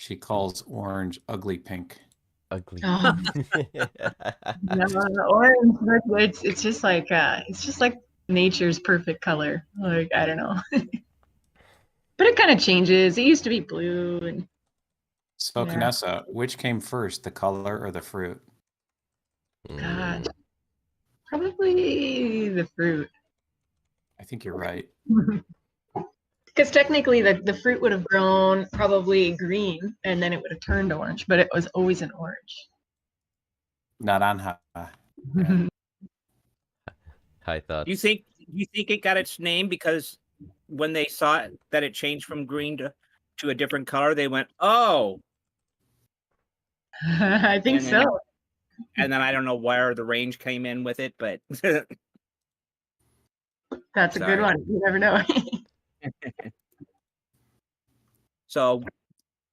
She calls orange ugly pink. Ugly. Oh, no, orange. It's just like nature's perfect color. Like I don't know, but it kind of changes. It used to be blue, and So, Canessa, which came first, the color or the fruit? God, probably the fruit. I think you're right. Because technically the fruit would have grown probably green and then it would have turned orange, but it was always an orange. Naranja. Yeah. High thoughts. Do you think it got its name because when they saw it, that it changed from green to a different color, they went, "Oh." I think so. And then I don't know where the range came in with it, but that's a good one. You never know. So,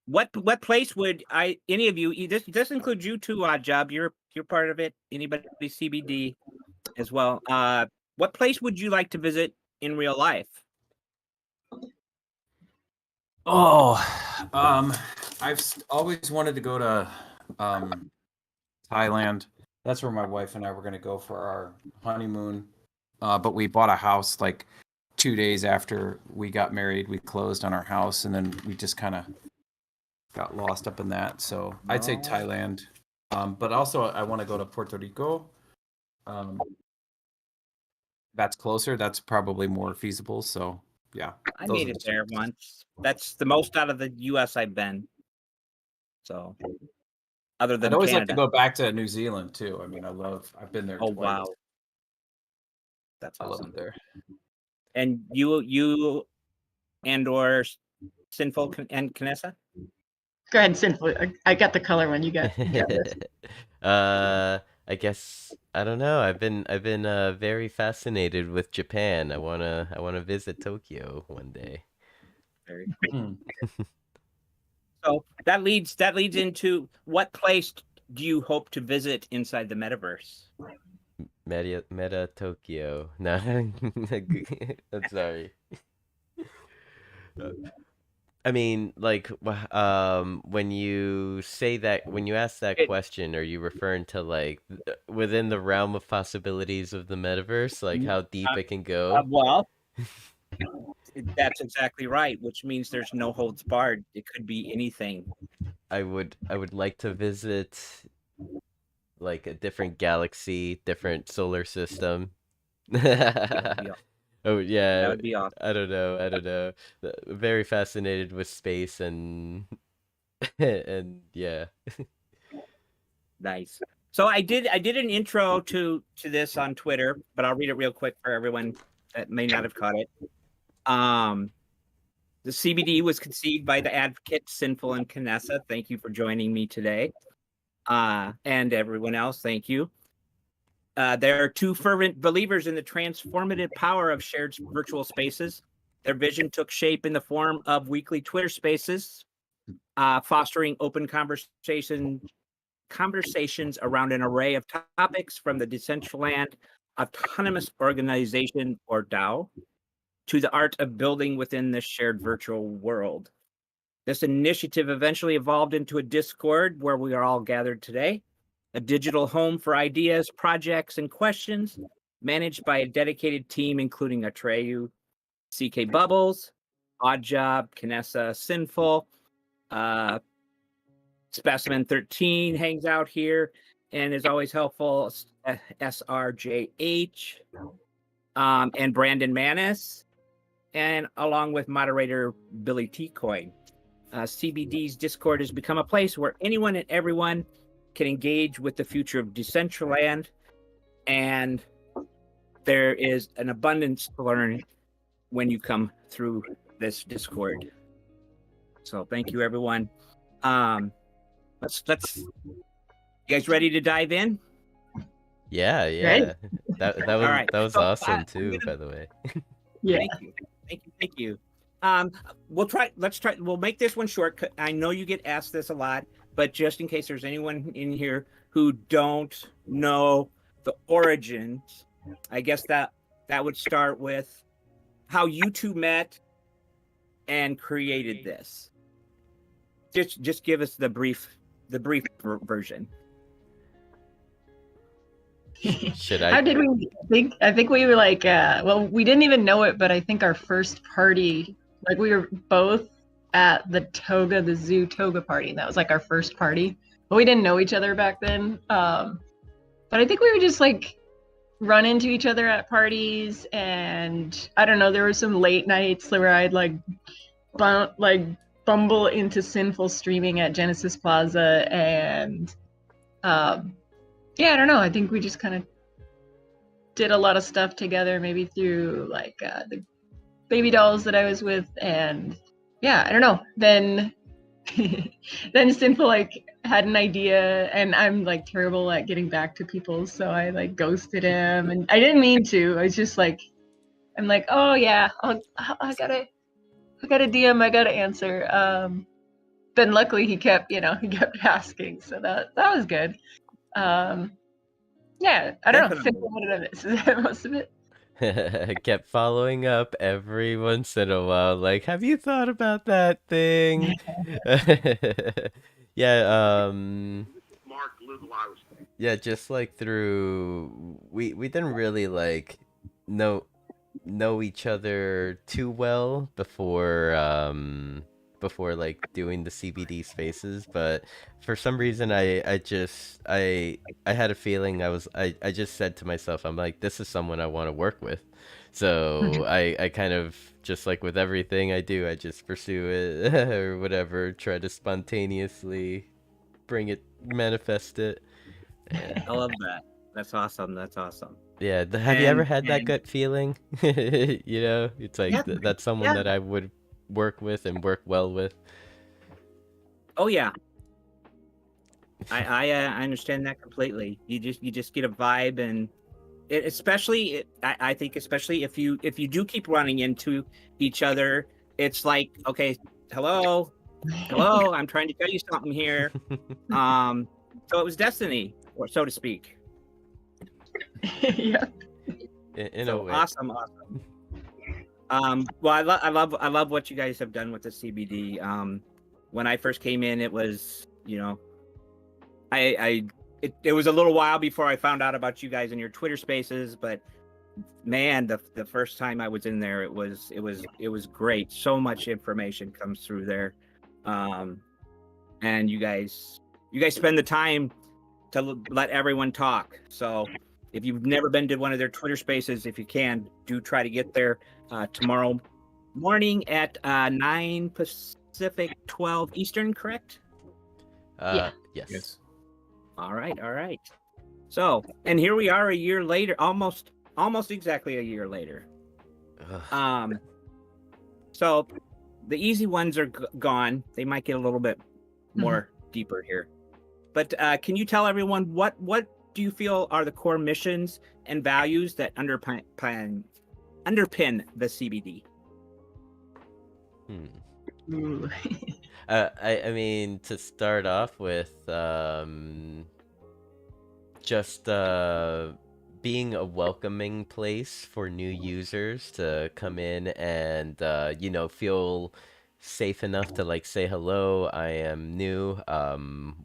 what place would any of you? This includes you too, Odd Job. You're part of it. Anybody CBD as well. What place would you like to visit in real life? Oh, I've always wanted to go to Thailand. That's where my wife and I were going to go for our honeymoon. But we bought a house like 2 days after we got married. We closed on our house, and then we just kind of got lost up in that. So I'd say Thailand. But also I want to go to Puerto Rico. That's closer. That's probably more feasible. So yeah. I made it there once. That's the most out of the U.S. I've been. So, other than I'd always Canada. like to go back to New Zealand too. I mean, I've been there. Oh twice. wow, that's awesome. I love it there. And you and/or Sinful and Canessa? Go ahead, Sinful. I got the color one. You got this. I guess I don't know. I've been very fascinated with Japan. I wanna visit Tokyo one day. Very cool. So that leads into what place do you hope to visit inside the metaverse? Meta Tokyo. No, I'm sorry. I mean, like, when you ask that question, are you referring to like within the realm of possibilities of the metaverse, like how deep it can go? Well, that's exactly right, which means there's no holds barred. It could be anything. I would like to visit like a different galaxy, different solar system. Oh yeah, that would be awesome. I don't know. Very fascinated with space and and yeah. Nice. So I did an intro to this on Twitter, but I'll read it real quick for everyone that may not have caught it. The CBD was conceived by the advocates Sinful and Canessa. Thank you for joining me today. And everyone else, thank you. There are two fervent believers in the transformative power of shared virtual spaces. Their vision took shape in the form of weekly Twitter spaces, fostering open conversations around an array of topics from the Decentraland Autonomous Organization, or DAO, to the art of building within this shared virtual world. This initiative eventually evolved into a Discord where we are all gathered today, a digital home for ideas, projects, and questions, managed by a dedicated team including Atreyu, CK Bubbles, Odd Job, Canessa, Sinful, Specimen 13 hangs out here and is always helpful, SRJH, and Brandon Manis, and along with moderator Billy T. Coin. CBD's Discord has become a place where anyone and everyone can engage with the future of Decentraland, and there is an abundance to learn when you come through this Discord. So thank you, everyone. Let's you guys ready to dive in? Yeah. Right? That was So, awesome too, by the way. Yeah. Thank you. We'll make this one short. I know you get asked this a lot, but just in case there's anyone in here who don't know the origins, I guess that would start with how you two met and created this. just give us the brief version. Should How I? did we think? I think we were like, well, we didn't even know it, but I think our first party, like we were both at the zoo toga party. And that was like our first party, but we didn't know each other back then. But I think we were just like run into each other at parties, and I don't know, there were some late nights where I'd like bumble into sinful streaming at Genesis Plaza, and yeah, I don't know. I think we just kind of did a lot of stuff together, maybe through like the baby dolls that I was with, and yeah, I don't know. Then then Sinful like had an idea, and I'm like terrible at getting back to people, so I like ghosted him, and I didn't mean to. I was just like, I'm like, oh yeah, I gotta DM, I gotta answer. Then luckily he kept asking, so that was good. Yeah, I don't know. Definitely. What did I miss? Is that most of it? Kept following up every once in a while, like, have you thought about that thing? Yeah, yeah, just like through we didn't really like know each other too well before like doing the CBD spaces, but for some reason I had a feeling I just said to myself, I'm like, this is someone I want to work with. So I kind of just like with everything I do, I just pursue it or whatever, try to spontaneously manifest it. Yeah. I love that. That's awesome. That's awesome. Yeah, have you ever had that And gut feeling? You know, it's like yeah, that's someone yeah. that I would work with and work well with. Oh yeah. I understand that completely. You just get a vibe, and I think especially if you do keep running into each other, it's like, okay, hello, I'm trying to tell you something here. So it was destiny, or so to speak. Yeah. In So a way. awesome. Well, I love what you guys have done with the CBD. When I first came in, it was, it was a little while before I found out about you guys in your Twitter Spaces, but man, the first time I was in there, it was great. So much information comes through there, and you guys spend the time to let everyone talk. So if you've never been to one of their Twitter Spaces, if you can, do try to get there tomorrow morning at 9 Pacific, 12 Eastern, correct? Yeah. Yes. All right. So, and here we are a year later, almost exactly a year later. Ugh. So the easy ones are gone. They might get a little bit more deeper here. But can you tell everyone what do you feel are the core missions and values that underpin the CBD? Ooh. I mean, to start off with, just being a welcoming place for new users to come in and feel safe enough to like say hello. I am new.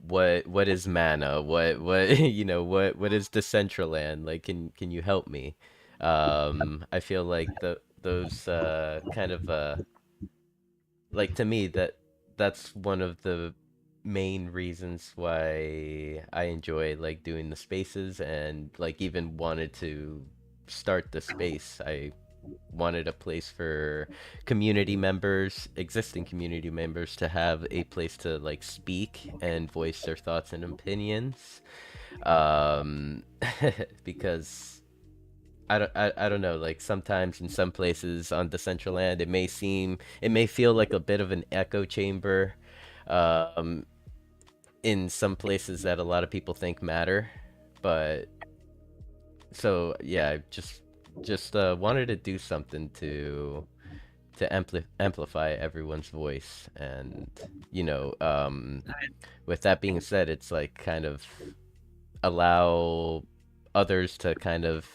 What is mana? What what is Decentraland? Like, can you help me? I feel like those kind of like, to me, that's one of the main reasons why I enjoy like doing the spaces, and like even wanted to start the space. I wanted a place for existing community members, to have a place to like speak and voice their thoughts and opinions. Because I don't know, like sometimes in some places on Decentraland, it may feel like a bit of an echo chamber, in some places that a lot of people think matter. But so yeah, I just wanted to do something to amplify everyone's voice. And with that being said, it's like kind of allow others to kind of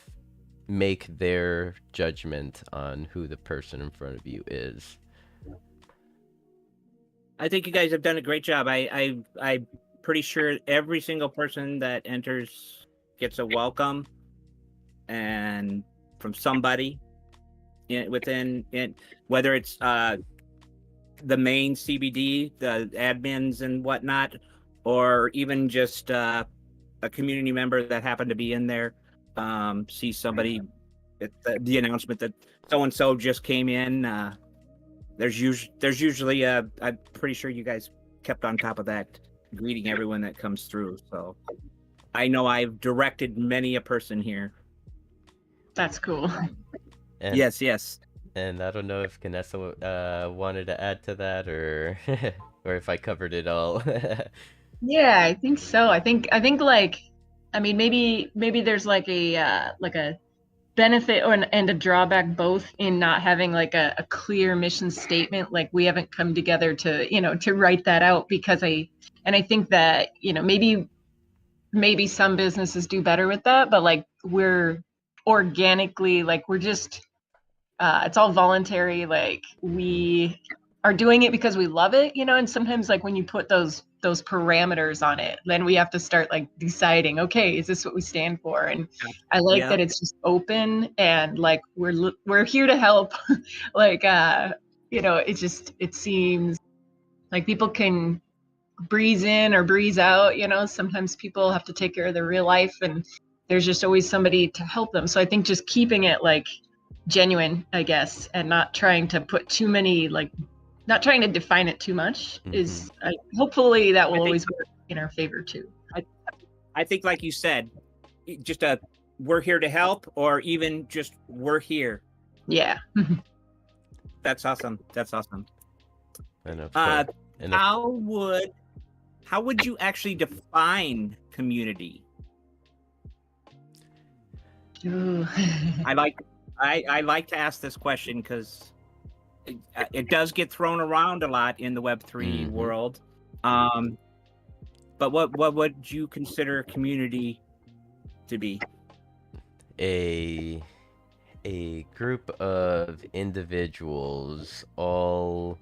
make their judgment on who the person in front of you is. I think you guys have done a great job. I'm pretty sure every single person that enters gets a welcome and from somebody within it, whether it's the main CBD, the admins and whatnot, or even just a community member that happened to be in there, see somebody at the announcement that so and so just came in. There's usually I'm pretty sure you guys kept on top of that, greeting everyone that comes through. So I know I've directed many a person here. That's cool. And, Yes. And I don't know if Canessa wanted to add to that, or or if I covered it all. Yeah, I think so. I think like, I mean, maybe there's like a benefit and a drawback both in not having like a clear mission statement. Like we haven't come together to write that out, because I think that maybe some businesses do better with that, but like we're organically, like we're just it's all voluntary. Like we are doing it because we love it, and sometimes like when you put those parameters on it, then we have to start like deciding, okay, is this what we stand for? And I like that it's just open, and like we're here to help. Like it seems like people can breeze in or breeze out. Sometimes people have to take care of their real life, and there's just always somebody to help them. So I think just keeping it like genuine, I guess, and not trying to put too many, like not trying to define it too much is hopefully that will always work in our favor too. I think, like you said, just we're here to help, or even just we're here. Yeah. That's awesome. And of course, how would you actually define community? Ooh. I like to ask this question because it does get thrown around a lot in the Web3 world. But what would you consider community to be? A group of individuals all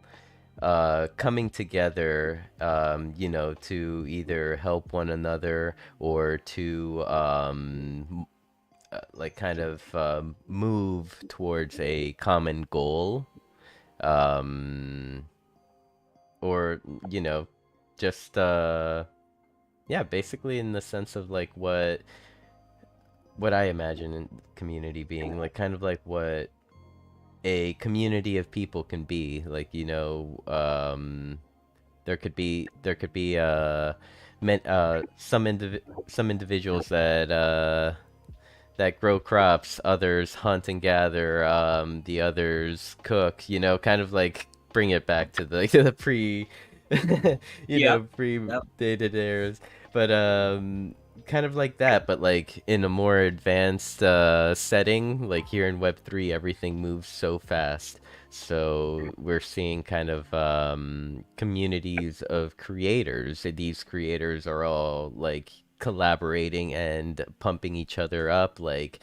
coming together, to either help one another or to like kind of move towards a common goal, or just basically in the sense of like what I imagine in community being, like kind of like what a community of people can be, like there could be some individuals that grow crops, others hunt and gather, the others cook, kind of like bring it back to the to the pre pre-dated eras, but kind of like that, but like in a more advanced setting. Like here in Web3, everything moves so fast, so we're seeing kind of communities of creators. These creators are all like collaborating and pumping each other up, like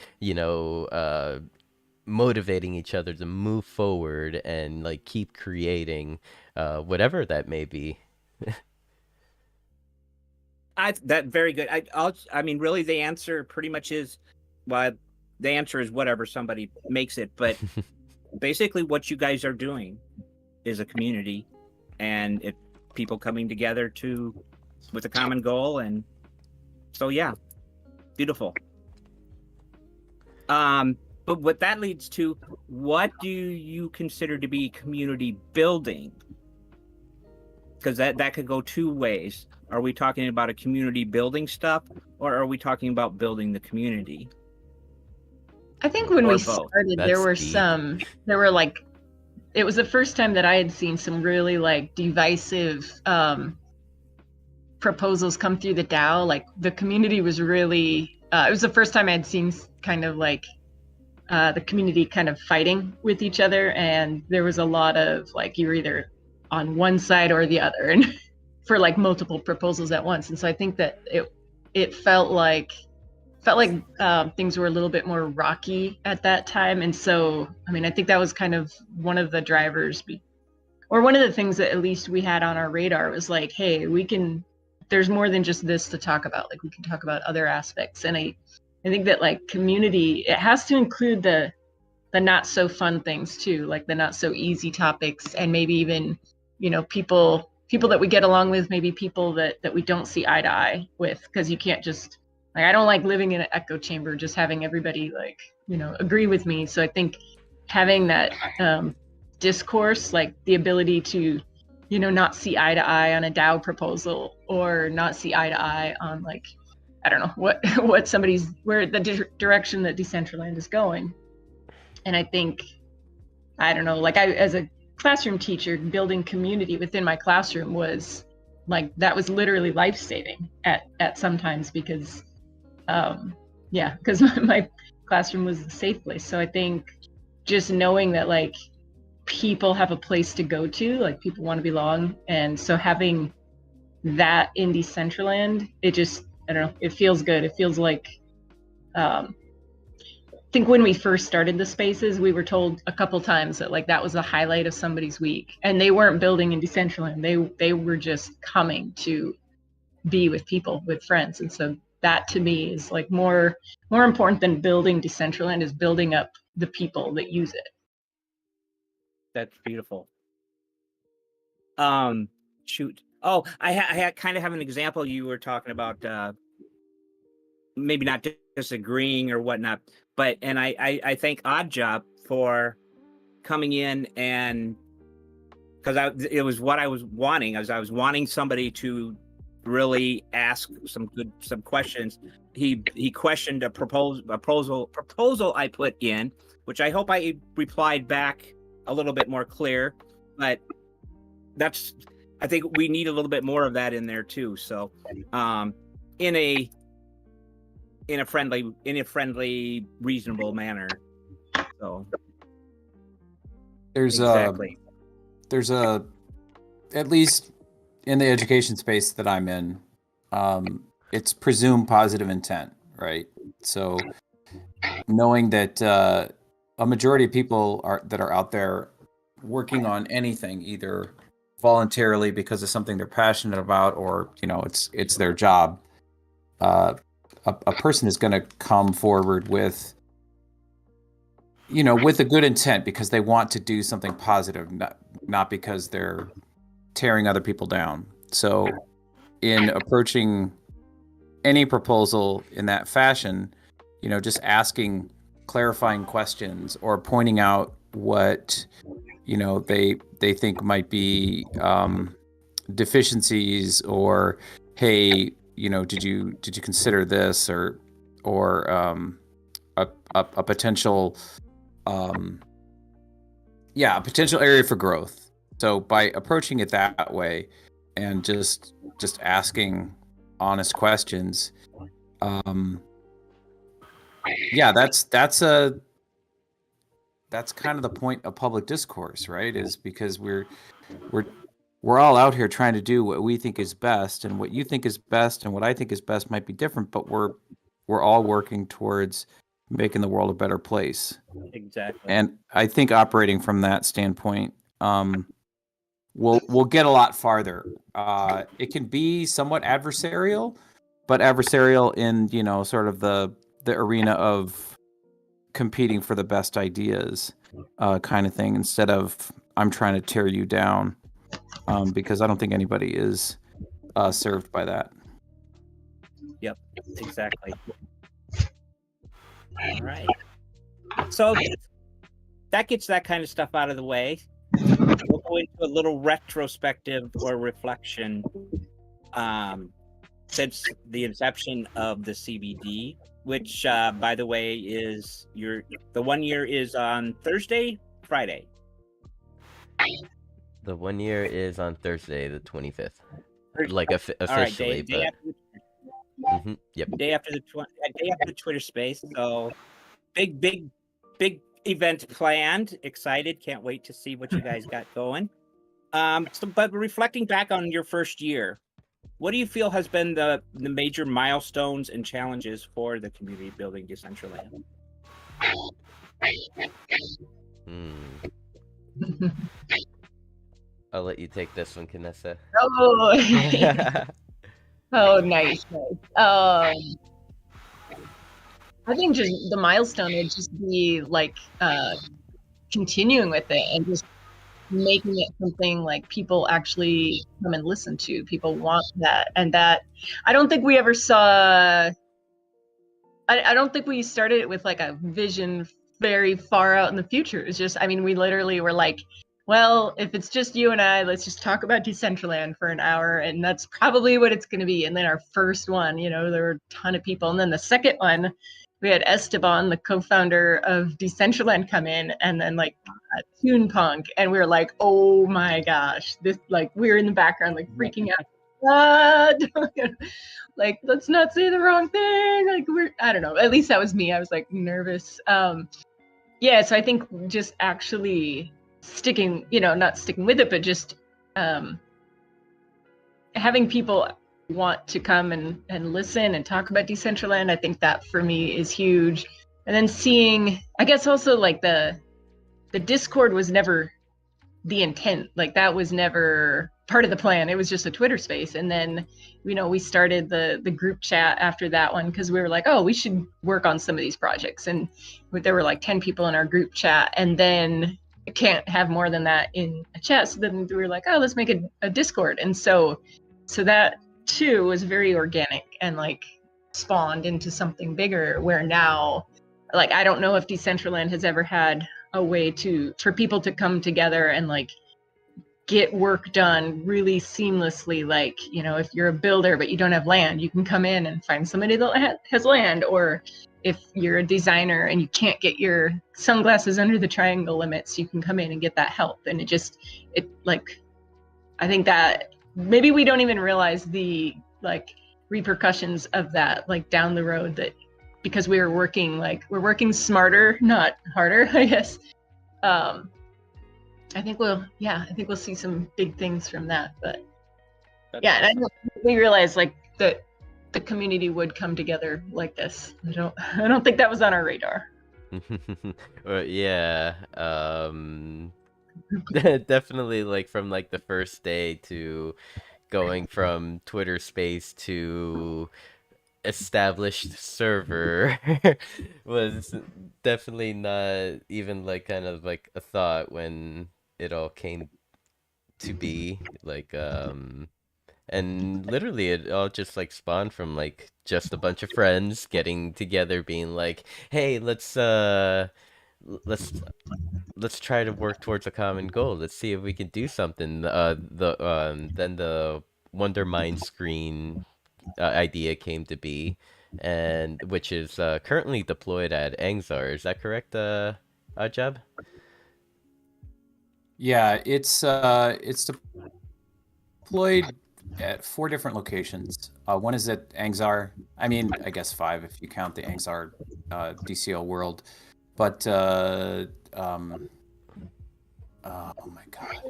motivating each other to move forward and like keep creating, whatever that may be. That very good. I mean, really, the answer pretty much is, well, the answer is whatever somebody makes it. But basically, what you guys are doing is a community, and people coming together with a common goal, and so yeah, beautiful. But what that leads to, what do you consider to be community building? Because that could go two ways. Are we talking about a community building stuff, or are we talking about building the community? I think when we started, there were like, it was the first time that I had seen some really like divisive proposals come through the DAO. Like the community was really, it was the first time I had seen kind of like the community kind of fighting with each other, and there was a lot of like you were either on one side or the other, and for like multiple proposals at once. And so I think that it felt like things were a little bit more rocky at that time. And so I mean, I think that was kind of one of the drivers or one of the things that at least we had on our radar was like, hey, there's more than just this to talk about. Like we can talk about other aspects. And I think that like community, it has to include the not so fun things too, like the not so easy topics, and maybe even, people that we get along with, maybe people that we don't see eye to eye with, because you can't just, like, I don't like living in an echo chamber, just having everybody like, agree with me. So I think having that discourse, like the ability to, not see eye to eye on a DAO proposal, or not see eye to eye on, like, I don't know what where the direction that Decentraland is going. And I think, I don't know, like as a classroom teacher, building community within my classroom was like, that was literally life-saving at sometimes, because because my classroom was a safe place. So I think just knowing that like people have a place to go to, like people want to belong, and so having that in Decentraland, it just, I don't know, it feels good. It feels like I think when we first started the spaces, we were told a couple times that like that was the highlight of somebody's week, and they weren't building in Decentraland. They were just coming to be with people, with friends. And so that to me is like more important than building Decentraland, is building up the people that use it. That's beautiful. Shoot. Oh, I kind of have an example. You were talking about maybe not disagreeing or whatnot, but I thank Oddjob for coming in, and because it was what I was wanting. I was wanting somebody to really ask some questions. He questioned a proposal I put in, which I hope I replied back a little bit more clear, but I think we need a little bit more of that in there too. So in a friendly, reasonable manner. So there's at least in the education space that I'm in, it's presumed positive intent, right? So knowing that a majority of people that are out there working on anything, either voluntarily because of something they're passionate about, or it's their job, a person is going to come forward with a good intent, because they want to do something positive, not because they're tearing other people down. So in approaching any proposal in that fashion, just asking clarifying questions, or pointing out what they think might be deficiencies, or hey, did you consider this, or a potential a potential area for growth. So by approaching it that way, and just asking honest questions, that's kind of the point of public discourse, right? Is because we're all out here trying to do what we think is best, and what you think is best and what I think is best might be different, but we're all working towards making the world a better place. Exactly. And I think operating from that standpoint, we'll get a lot farther. It can be somewhat adversarial, but adversarial in sort of the arena of competing for the best ideas, kind of thing, instead of I'm trying to tear you down, because I don't think anybody is served by that. Yep, exactly. All right. So that gets that kind of stuff out of the way. We'll go into a little retrospective or reflection since the inception of the CBD, which, by the way, is the 1 year is on Friday. The 1 year is on Thursday, the 25th. Like officially, right, but yep. Day after the Twitter space. So big event planned. Excited. Can't wait to see what you guys got going. But reflecting back on your first year, what do you feel has been the major milestones and challenges for the community building Decentraland? I'll let you take this one, Kanessa. Oh, oh, nice, nice. I think just the milestone would just be like continuing with it and just making it something like people actually come and listen to. People want that, and that I don't think we ever saw. I don't think we started it with like a vision very far out in the future. It's just, I mean, we literally were like, well, if it's just you and I, let's just talk about Decentraland for an hour, and that's probably what it's going to be. And then our first one, you know, there were a ton of people, and then the second one, we had Esteban, the co-founder of Decentraland, come in, and then like Toon Punk, and we were like, oh my gosh, this, like, we were in the background like freaking out. Like, let's not say the wrong thing. Like, I don't know. At least that was me. I was like nervous. Yeah. So I think just actually sticking, you know, not sticking with it, but just having people want to come and listen and talk about Decentraland. I think that for me is huge. And then seeing, I guess also like the Discord was never the intent. Like that was never part of the plan. It was just a Twitter space. And then, you know, we started the group chat after that one because we were like, oh, we should work on some of these projects. And there were like 10 people in our group chat. And then I can't have more than that in a chat. So then we were like, oh, let's make a Discord. And so that too was very organic and like spawned into something bigger where now, like, I don't know if Decentraland has ever had a way for people to come together and like get work done really seamlessly. Like, you know, if you're a builder but you don't have land, you can come in and find somebody that has land. Or if you're a designer and you can't get your sunglasses under the triangle limits, you can come in and get that help. And it like, I think that maybe we don't even realize the like repercussions of that, like down the road, that because we're working smarter, not harder, I guess. I think we'll see some big things from that. But That's yeah, awesome. and we realized like that the community would come together like this. I don't think that was on our radar. Yeah, definitely, like from like the first day to going from Twitter Space to established server was definitely not even like kind of like a thought when it all came to be. Like and literally it all just like spawned from like just a bunch of friends getting together being like, hey, let's try to work towards a common goal. Let's see if we can do something. Then the Wonder Mind screen idea came to be, and which is currently deployed at Angzar. Is that correct, Ajab? Yeah, it's deployed at 4 different locations. One is at Angzar. I mean, I guess 5 if you count the Angzar DCL world. But oh my god,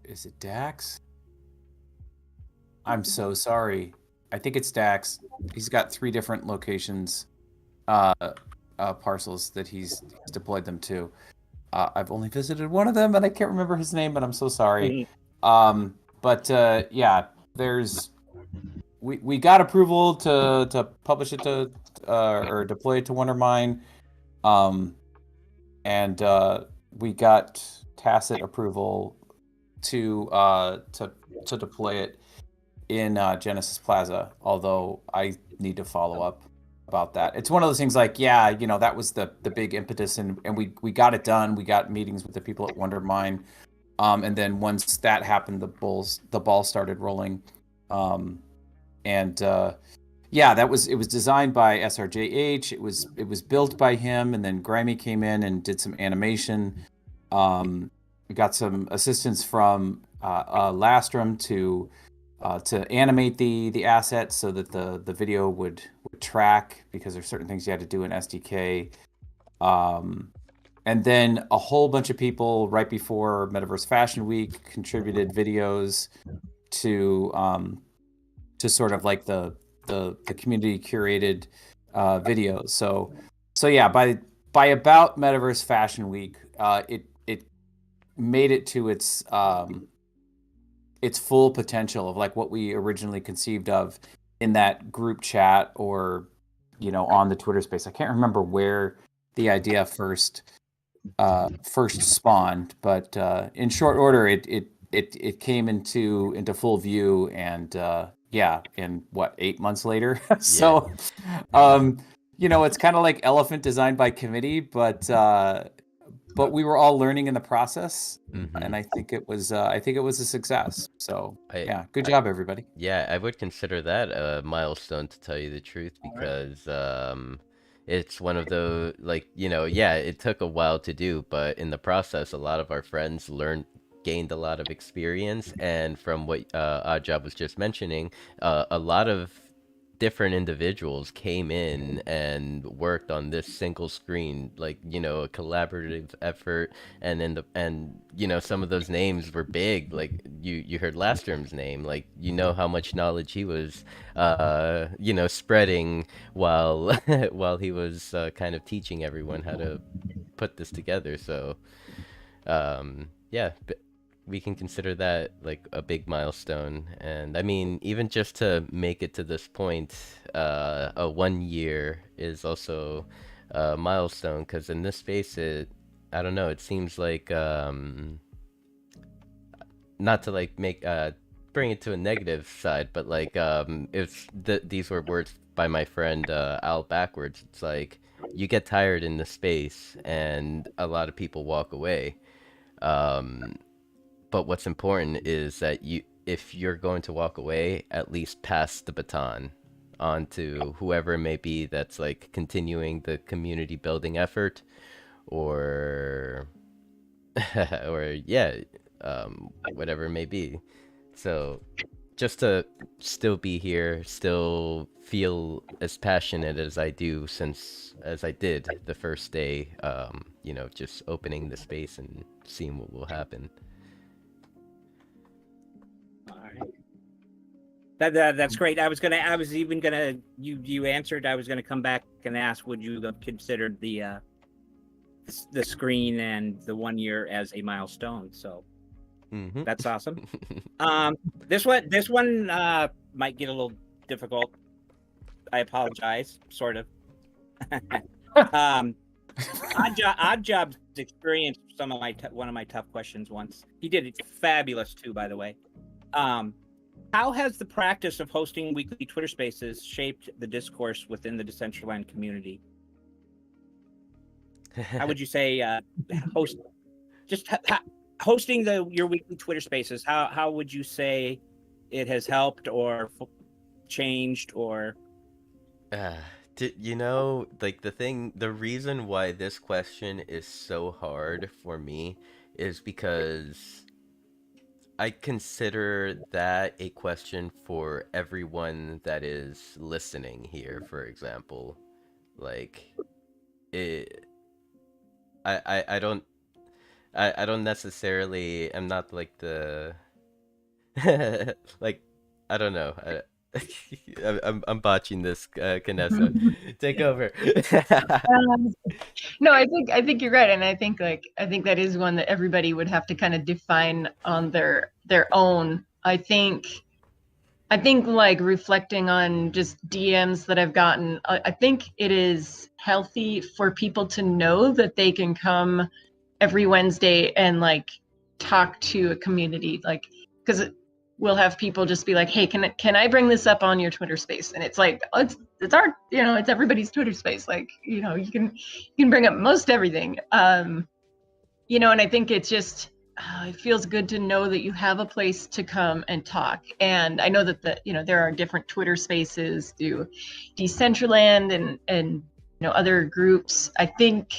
is it Dax? I'm so sorry. I think it's Dax. He's got 3 different locations, parcels that he's deployed them to. I've only visited one of them, and I can't remember his name, but I'm so sorry. But yeah, we got approval to publish it to or deploy it to Wondermine, and we got tacit approval to deploy it in Genesis Plaza. Although I need to follow up about that. It's one of those things like, yeah, you know, that was the big impetus, and we got it done. We got meetings with the people at Wondermine, and then once that happened, the ball started rolling, and yeah, it was designed by SRJH. It was built by him, and then Grammy came in and did some animation. We got some assistance from Lastrum to animate the asset so that the video would track, because there's certain things you had to do in SDK. And then a whole bunch of people right before Metaverse Fashion Week contributed videos to sort of like the community curated videos. So yeah, by about Metaverse Fashion Week, made it to its full potential of like what we originally conceived of in that group chat or, you know, on the Twitter space. I can't remember where the idea first spawned, but in short order, it came into full view, and yeah, in what, 8 months later. So, you know, it's kind of like elephant designed by committee, but we were all learning in the process, and I think it was a success. So yeah, good job, everybody. Yeah, I would consider that a milestone, to tell you the truth, because it's one of the, like, you know, yeah, it took a while to do, but in the process, a lot of our friends gained a lot of experience, and from what Oddjob was just mentioning, a lot of different individuals came in and worked on this single screen, like, you know, a collaborative effort. And you know, some of those names were big, like you heard Lastrom's name, like, you know how much knowledge he was you know, spreading while while he was kind of teaching everyone how to put this together. So yeah, we can consider that like a big milestone. And I mean, even just to make it to this point, a 1 year is also a milestone, because in this space, I don't know, it seems like, not to like bring it to a negative side, but like, these were words by my friend Al Backwards. It's like, you get tired in the space and a lot of people walk away. But what's important is that if you're going to walk away, at least pass the baton on to whoever it may be that's like continuing the community building effort, or or yeah, whatever it may be. So just to still be here, still feel as passionate as I do, as I did the first day, you know, just opening the space and seeing what will happen. That's great. I was even gonna, you answered. I was gonna come back and ask, would you have considered the screen and the 1 year as a milestone? So that's awesome. This one might get a little difficult. I apologize, sort of. Oddjob's experienced one of my tough questions once. He did it fabulous too, by the way. How has the practice of hosting weekly Twitter Spaces shaped the discourse within the Decentraland community? How would you say hosting your weekly Twitter Spaces? How would you say it has helped or changed or? You know, like the reason why this question is so hard for me is because I consider that a question for everyone that is listening here, for example. Like, I don't necessarily, I'm not like the like, I don't know. I'm botching this, Canessa. Take over. No, I think you're right, and I think that is one that everybody would have to kind of define on their own. I think like reflecting on just DMs that I've gotten, I think it is healthy for people to know that they can come every Wednesday and like talk to a community, like, because we'll have people just be like, hey, can I bring this up on your Twitter space? And it's like, oh, it's our, you know, it's everybody's Twitter space. Like, you know, you can bring up most everything. You know, and I think it's just, it feels good to know that you have a place to come and talk. And I know that you know, there are different Twitter spaces through Decentraland and you know, other groups. I think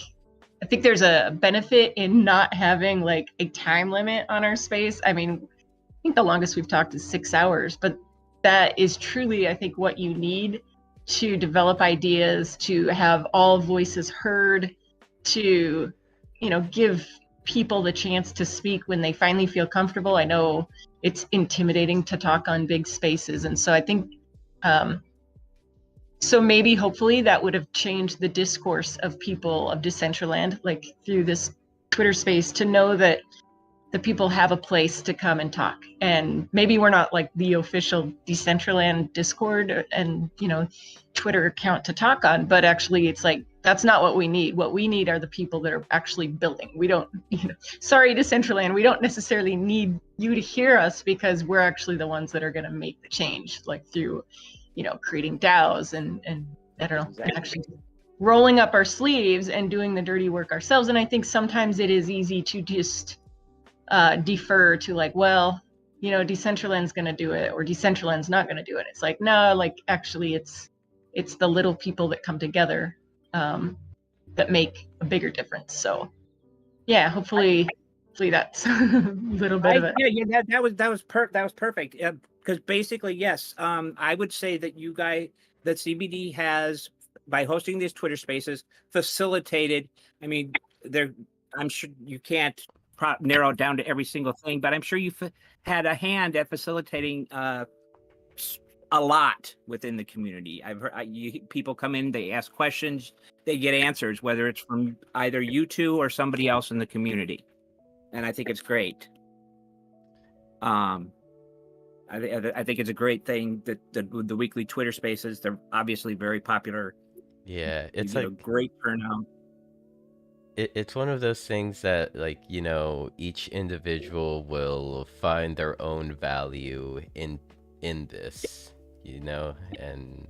there's a benefit in not having like a time limit on our space. I mean, I think the longest we've talked is 6 hours, but that is truly, I think, what you need to develop ideas, to have all voices heard, to, you know, give people the chance to speak when they finally feel comfortable. I know it's intimidating to talk on big spaces. And so I think, so maybe hopefully that would have changed the discourse of people of Decentraland, like through this Twitter space, to know that the people have a place to come and talk. And maybe we're not like the official Decentraland Discord and, you know, Twitter account to talk on, but actually it's like, that's not what we need. What we need are the people that are actually building. We don't, you know, sorry, Decentraland, we don't necessarily need you to hear us because we're actually the ones that are going to make the change, like through, you know, creating DAOs and I don't know, Exactly. actually rolling up our sleeves and doing the dirty work ourselves. And I think sometimes it is easy to just defer to like, well, you know, Decentraland's going to do it or Decentraland's not going to do it. It's like, no, like actually it's the little people that come together that make a bigger difference. So yeah, hopefully that's a little bit of it. Yeah, that was perfect. Because basically, yes, I would say that that CBD has, by hosting these Twitter Spaces, facilitated. I mean, I'm sure you can't narrow it down to every single thing, but I'm sure you had a hand at facilitating a lot within the community. I've heard people come in, they ask questions, they get answers, whether it's from either you two or somebody else in the community, and I think it's great. I think it's a great thing that the weekly Twitter Spaces, they're obviously very popular. Yeah, it's You like get a great turnout. it's one of those things that, like, you know, each individual will find their own value in this, you know, and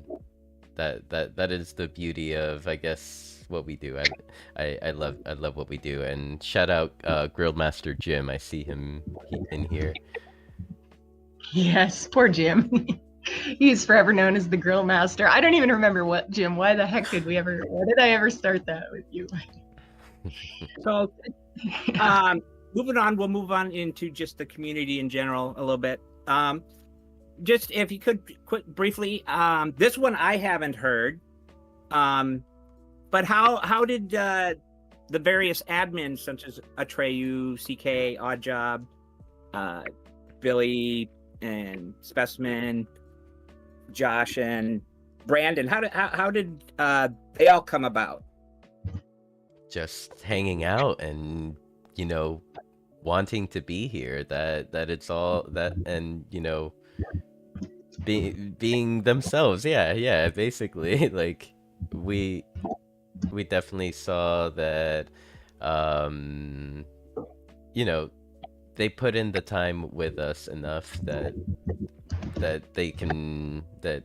that is the beauty of, I guess, what we do. I love what we do. And shout out Grill Master Jim. I see him in here. Yes, poor Jim. He's forever known as the Grill Master. I don't even remember what, Jim. Why the heck did I ever start that with you? So, moving on, we'll move on into just the community in general a little bit. Just if you could briefly, this one I haven't heard, but how did the various admins such as Atreyu, CK, Oddjob, Billy, and Specimen, Josh, and Brandon, how did they all come about? Just hanging out and, you know, wanting to be here, that it's all that, and, you know, being themselves. Yeah, basically. Like, we definitely saw that, you know, they put in the time with us enough that they can, that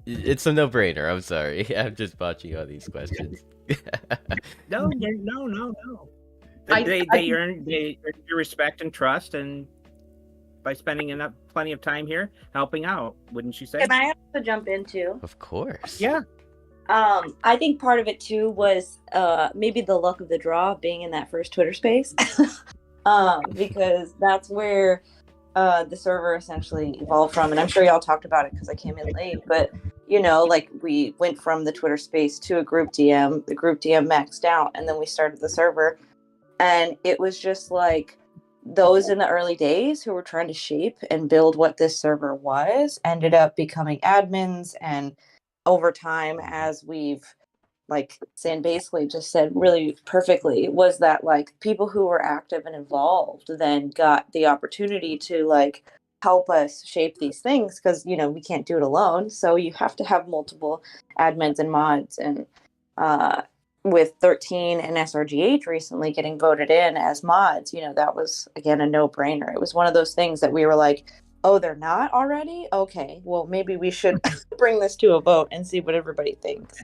it's a no-brainer. I'm sorry. I'm just botching all these questions. No. They earn your respect and trust, and by spending plenty of time here helping out, wouldn't you say? Can I also jump in too? Of course. Yeah. I think part of it too was maybe the luck of the draw being in that first Twitter space, because that's where the server essentially evolved from. And I'm sure y'all talked about it because I came in late, but you know, like we went from the Twitter space to a group DM. The group DM maxed out, and then we started the server. And it was just like those in the early days who were trying to shape and build what this server was ended up becoming admins. And over time, as we've, like San basically just said really perfectly, was that like people who were active and involved then got the opportunity to like help us shape these things, because you know we can't do it alone, so you have to have multiple admins and mods. And with 13 and SRGH recently getting voted in as mods, you know, that was again a no-brainer. It was one of those things that we were like, oh, they're not already? Okay, well maybe we should bring this to a vote and see what everybody thinks.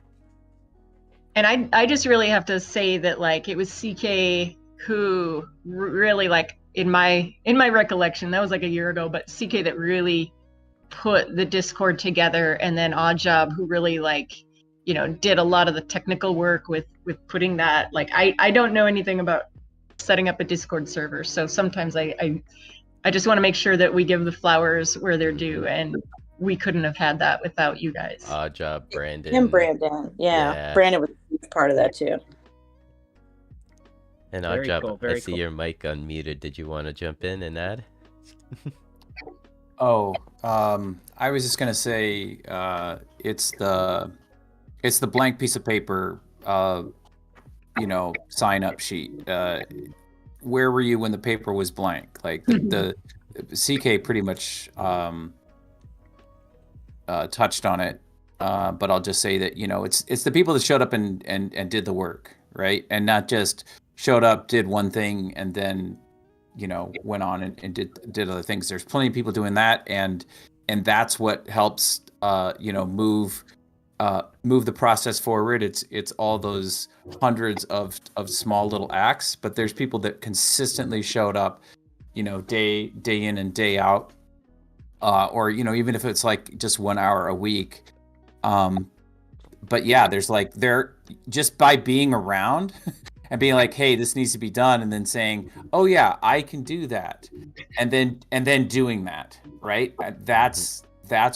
And I just really have to say that like it was CK who really, like, in my recollection, that was like a year ago, but CK that really put the Discord together, and then Oddjob who really, like, you know, did a lot of the technical work with putting that. Like I don't know anything about setting up a Discord server, so sometimes I just want to make sure that we give the flowers where they're due, and we couldn't have had that without you guys. Oddjob, Brandon. And Brandon, yeah. Brandon was a huge part of that too. And Oddjob, cool, I see your mic unmuted. Did you want to jump in and add? I was just gonna say, it's the blank piece of paper, you know, sign up sheet. where were you when the paper was blank? Like the CK pretty much touched on it, but I'll just say that it's the people that showed up and did the work, right? And not just showed up, did one thing, and then went on and did other things. There's plenty of people doing that, and that's what helps move the process forward. It's all those hundreds of small little acts, but there's people that consistently showed up, day in and day out, or even if it's like just 1 hour a week. But yeah, there's like they're just by being around and being like, hey, this needs to be done, and then saying, oh yeah, I can do that, and then doing that, right? That's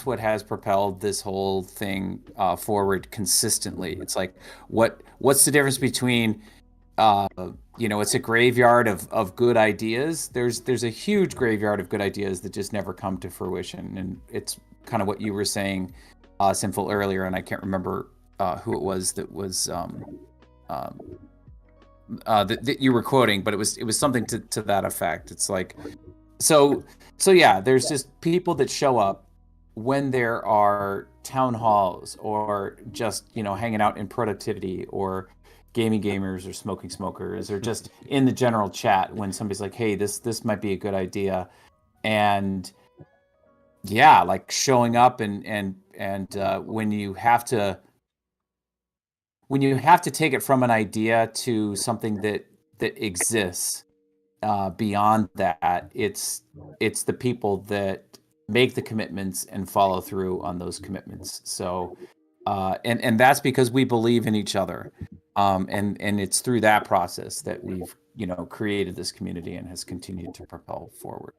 what has propelled this whole thing forward consistently. It's like, what's the difference between it's a graveyard of good ideas. There's a huge graveyard of good ideas that just never come to fruition, and it's kind of what you were saying, Sinful, earlier, and I can't remember who it was that was that you were quoting, but it was something to that effect. It's like, so yeah, there's just people that show up when there are town halls, or just hanging out in productivity, or gaming gamers, or smoking smokers, or just in the general chat when somebody's like, hey, this might be a good idea. And yeah, like showing up and when you have to take it from an idea to something that exists beyond that, it's the people that make the commitments and follow through on those commitments. So and that's because we believe in each other, and it's through that process that we've created this community and has continued to propel forward.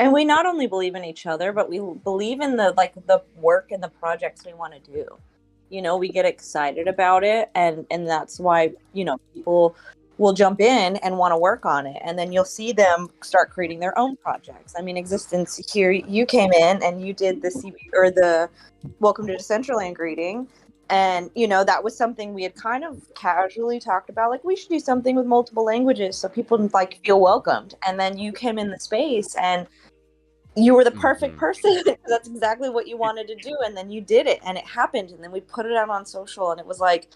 And we not only believe in each other, but we believe in the work and the projects we want to do. We get excited about it, and that's why people will jump in and want to work on it, and then you'll see them start creating their own projects. I mean, Existence here, you came in and you did the CB, or the Welcome to Decentraland greeting, and that was something we had kind of casually talked about, like we should do something with multiple languages so people feel welcomed. And then you came in the space and you were the perfect person. That's exactly what you wanted to do, and then you did it, and it happened, and then we put it out on social, and it was like,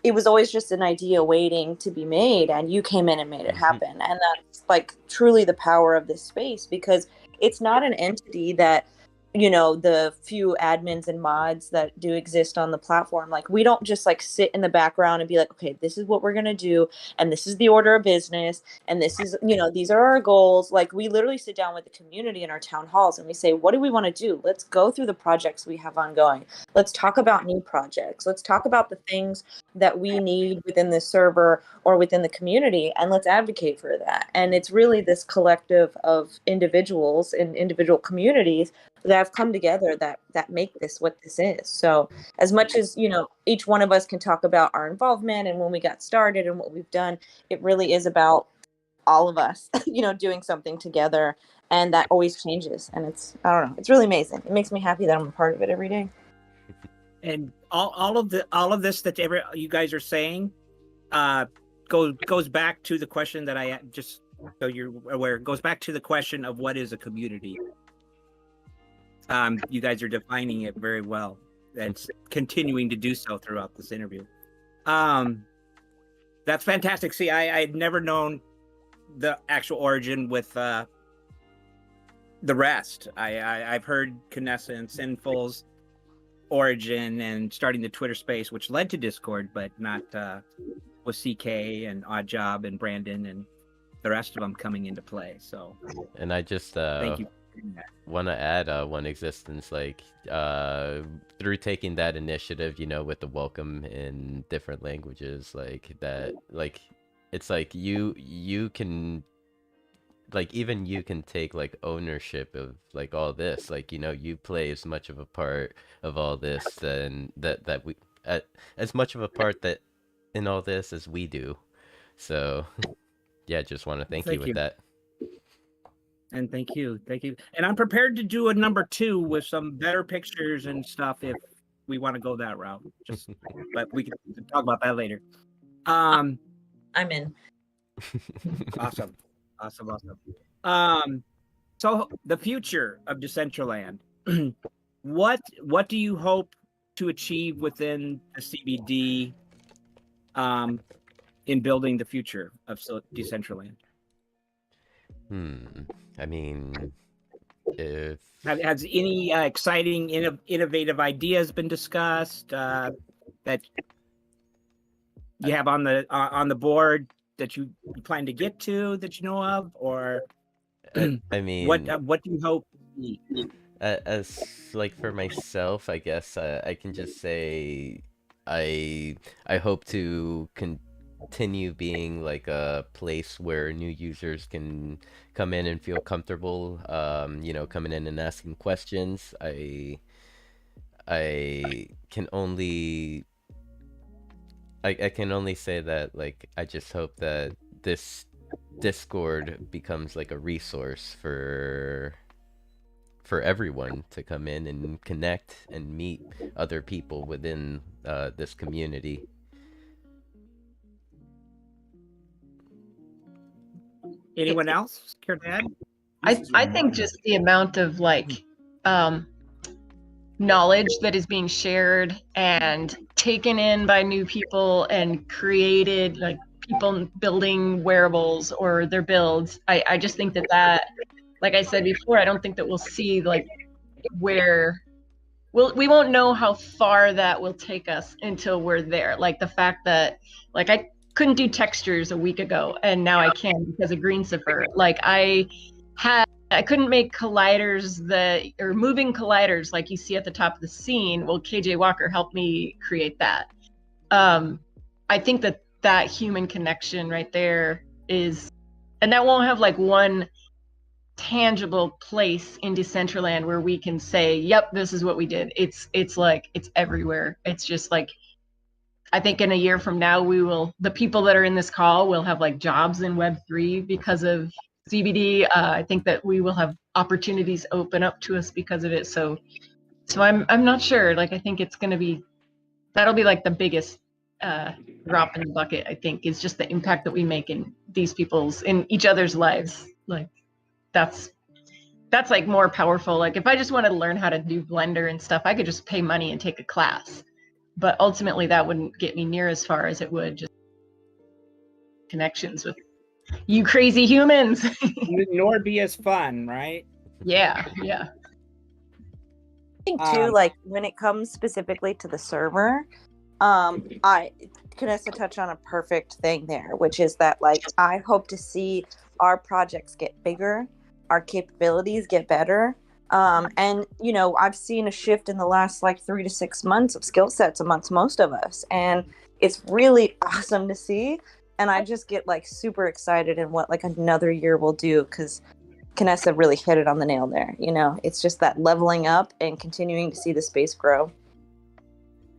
it was always just an idea waiting to be made, and you came in and made it happen. And that's truly the power of this space, because it's not an entity that the few admins and mods that do exist on the platform, we don't just sit in the background and be like, okay, this is what we're going to do, and this is the order of business, and this is these are our goals. We literally sit down with the community in our town halls and we say, what do we want to do? Let's go through the projects we have ongoing. Let's talk about new projects. Let's talk about the things that we need within the server or within the community, and let's advocate for that. And it's really this collective of individuals in individual communities that have come together that make this what this is. So as much as each one of us can talk about our involvement and when we got started and what we've done, it really is about all of us doing something together, and that always changes. And it's, I don't know, it's really amazing. It makes me happy that I'm a part of it every day. And all of this that you guys are saying goes back to the question that I just, so you're aware, goes back to the question of what is a community. You guys are defining it very well, and continuing to do so throughout this interview. That's fantastic. See, I had never known the actual origin with the rest. I've heard Knessa and Sinful's origin and starting the Twitter space, which led to Discord, but not with CK and Oddjob and Brandon and the rest of them coming into play. So, and I just thank you. Want to add one Existence, through taking that initiative, with the welcome in different languages, it's like you can, even you can take ownership of all this, you play as much of a part of all this, and that we as much of a part that in all this as we do. So yeah, just want to thank you with that. And thank you. And I'm prepared to do a number 2 with some better pictures and stuff if we want to go that route. But we can talk about that later. I'm in. Awesome. So the future of Decentraland. What do you hope to achieve within the CBD in building the future of Decentraland? I mean, if Has any exciting, innovative ideas been discussed that you have on the board that you plan to get to that you know of, or I mean, what do you hope? as like for myself, I guess I can just say I hope to continue being like a place where new users can come in and feel comfortable, coming in and asking questions. I can only I can only say that, like, I just hope that this Discord becomes like a resource for everyone to come in and connect and meet other people within this community. Anyone else care to add? I think just the amount of knowledge that is being shared and taken in by new people and created, like people building wearables or their builds. I just think that, like I said before, I don't think that we'll see like where we won't know how far that will take us until we're there. Like the fact that like I couldn't do textures a week ago and now I can because of Greensifer. Like I couldn't make colliders or moving colliders like you see at the top of the scene. Well, KJ Walker helped me create that. I think that human connection right there is, and that won't have like one tangible place in Decentraland where we can say, yep, this is what we did. It's like it's everywhere. It's just like, I think in a year from now, the people that are in this call will have like jobs in Web3 because of CBD. I think that we will have opportunities open up to us because of it. So I'm not sure. Like I think that'll be like the biggest drop in the bucket. I think is just the impact that we make in each other's lives. Like that's like more powerful. Like if I just wanted to learn how to do Blender and stuff, I could just pay money and take a class. But ultimately, that wouldn't get me near as far as it would just connections with you crazy humans. Nor be as fun, right? Yeah. I think too, like when it comes specifically to the server, Vanessa touched on a perfect thing there, which is that like I hope to see our projects get bigger, our capabilities get better. And I've seen a shift in the last like 3 to 6 months of skill sets amongst most of us, and it's really awesome to see. And I just get like super excited in what like another year will do, because Vanessa really hit it on the nail there. It's just that leveling up and continuing to see the space grow.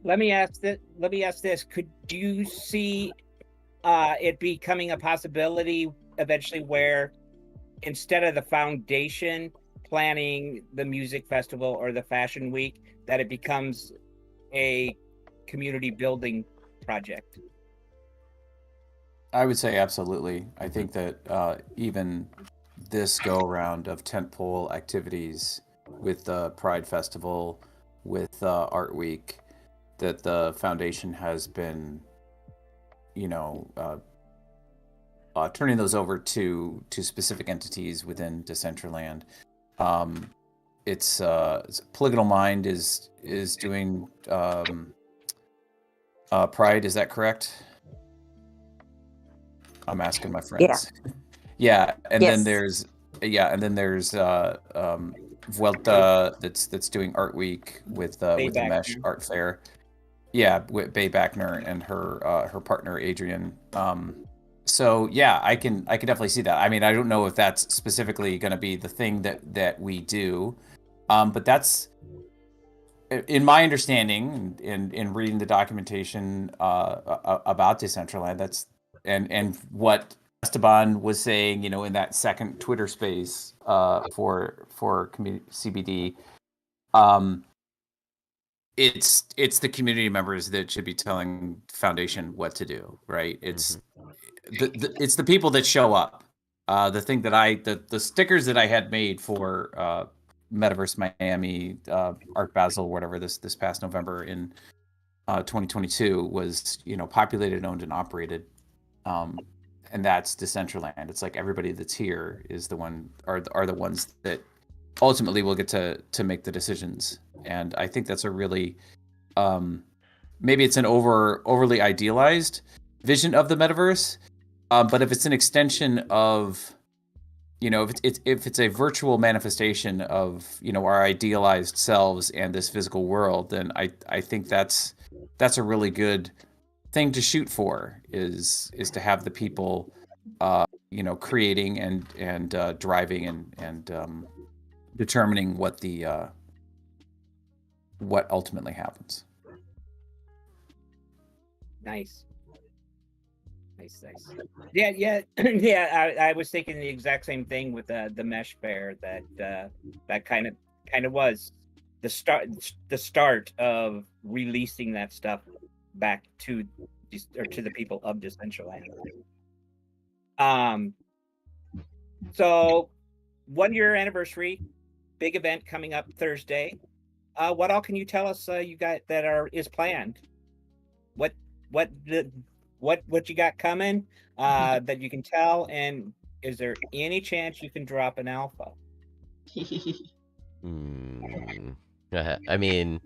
Let me ask this: could you see it becoming a possibility eventually where instead of the foundation planning the music festival or the fashion week, that it becomes a community building project? I would say absolutely. I think that even this go around of tentpole activities with the Pride Festival, with Art Week, that the foundation has been, turning those over to specific entities within Decentraland. It's Polygonal Mind is doing Pride. Is that correct? I'm asking my friends. Yeah, and Yes. then there's Vuelta that's doing Art Week with the Mesh Art Fair. Yeah, with Bay Backner and her partner Adrian. So yeah, I can definitely see that. I mean, I don't know if that's specifically going to be the thing that we do, but that's in my understanding in reading the documentation about Decentraland. That's and what Esteban was saying, in that second Twitter space for community CBD. it's the community members that should be telling Foundation what to do, right? It's it's the people that show up. The thing that the stickers that I had made for Metaverse Miami, Art Basel, whatever, this past November in 2022 was, populated, owned, and operated. And that's Decentraland. It's like everybody that's here is are the ones that ultimately will get to make the decisions. And I think that's a really maybe it's an overly idealized vision of the metaverse, but if it's an extension of, if it's a virtual manifestation of, our idealized selves and this physical world, then I think that's a really good thing to shoot for, is to have the people creating and driving and determining what ultimately happens. Nice. Yeah. Yeah. I was thinking the exact same thing with the mesh bear, that kind of was the start of releasing that stuff back to the people of Decentraland. So 1 year anniversary, big event coming up Thursday. What all can you tell us you got that is planned? What you got coming that you can tell, and is there any chance you can drop an alpha? I mean,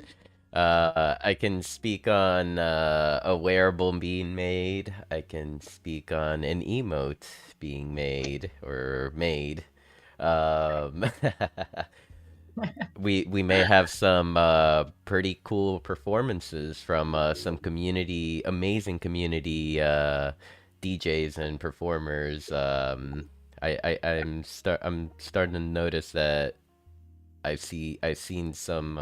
I can speak on a wearable being made. I can speak on an emote being made. We may have some pretty cool performances from some amazing community DJs and performers. I'm starting to notice that I've seen some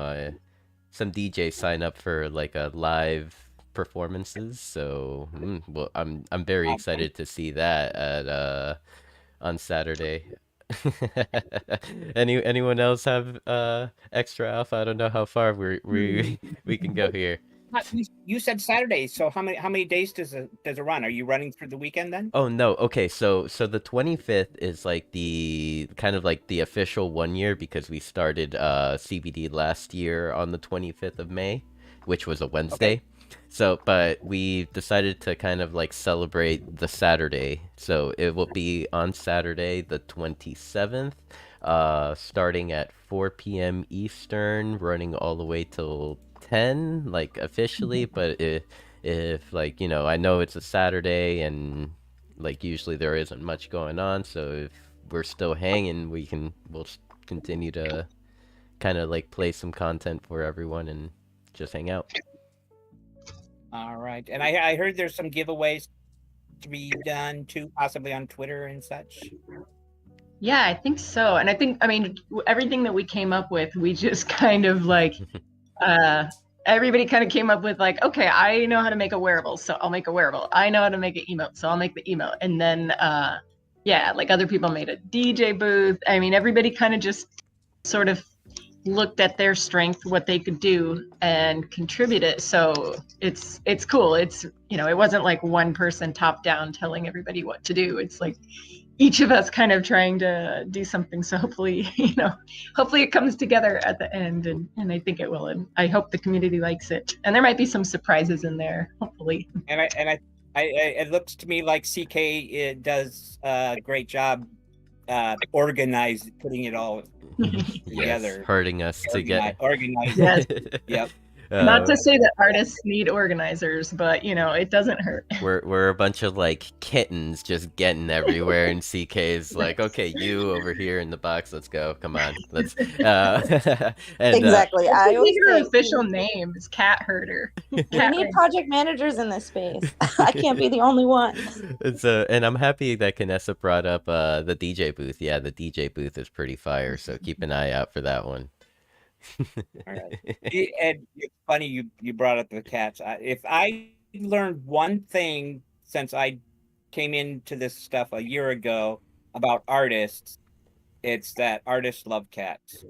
DJs sign up for like a live performances. So well, I'm very excited to see that at on Saturday. Anyone else have extra alpha? I don't know how far we can go here. You said Saturday, so how many days does it run? Are you running through the weekend then? Oh no, okay, so the 25th is like the kind of like the official 1 year, because we started CBD last year on the 25th of May, which was a Wednesday. Okay. So, but we decided to kind of like celebrate the Saturday. So it will be on Saturday, the 27th, starting at 4 p.m. Eastern, running all the way till 10, like officially. But if like, I know it's a Saturday and like usually there isn't much going on. So if we're still hanging, we'll continue to kind of like play some content for everyone and just hang out. All right. And I heard there's some giveaways to be done too, possibly on Twitter and such. Yeah, I think so. And I mean, everything that we came up with, we just kind of like, everybody kind of came up with like, okay, I know how to make a wearable, so I'll make a wearable. I know how to make an emote, so I'll make the emote. And then, yeah, like other people made a DJ booth. I mean, everybody kind of just sort of looked at their strength, what they could do, and contribute it. So it's cool. It's, it wasn't like one person top down telling everybody what to do. It's like each of us kind of trying to do something. So hopefully, hopefully it comes together at the end, and I think it will. And I hope the community likes it. And there might be some surprises in there, hopefully. And it looks to me like CK does a great job putting it all together. Yes, hurting us to get organized. Yes. Yep. Not to say that artists need organizers, but it doesn't hurt. We're a bunch of like kittens just getting everywhere, and CK is like, okay, you over here in the box, let's go, come on, let's. And, exactly. I think her official name is Cat Herder. We need project managers in this space. I can't be the only one. And I'm happy that Canessa brought up the DJ booth. Yeah, the DJ booth is pretty fire, so keep an eye out for that one. All right. And it's funny you brought up the cats. If I learned one thing since I came into this stuff a year ago about artists, it's that artists love cats.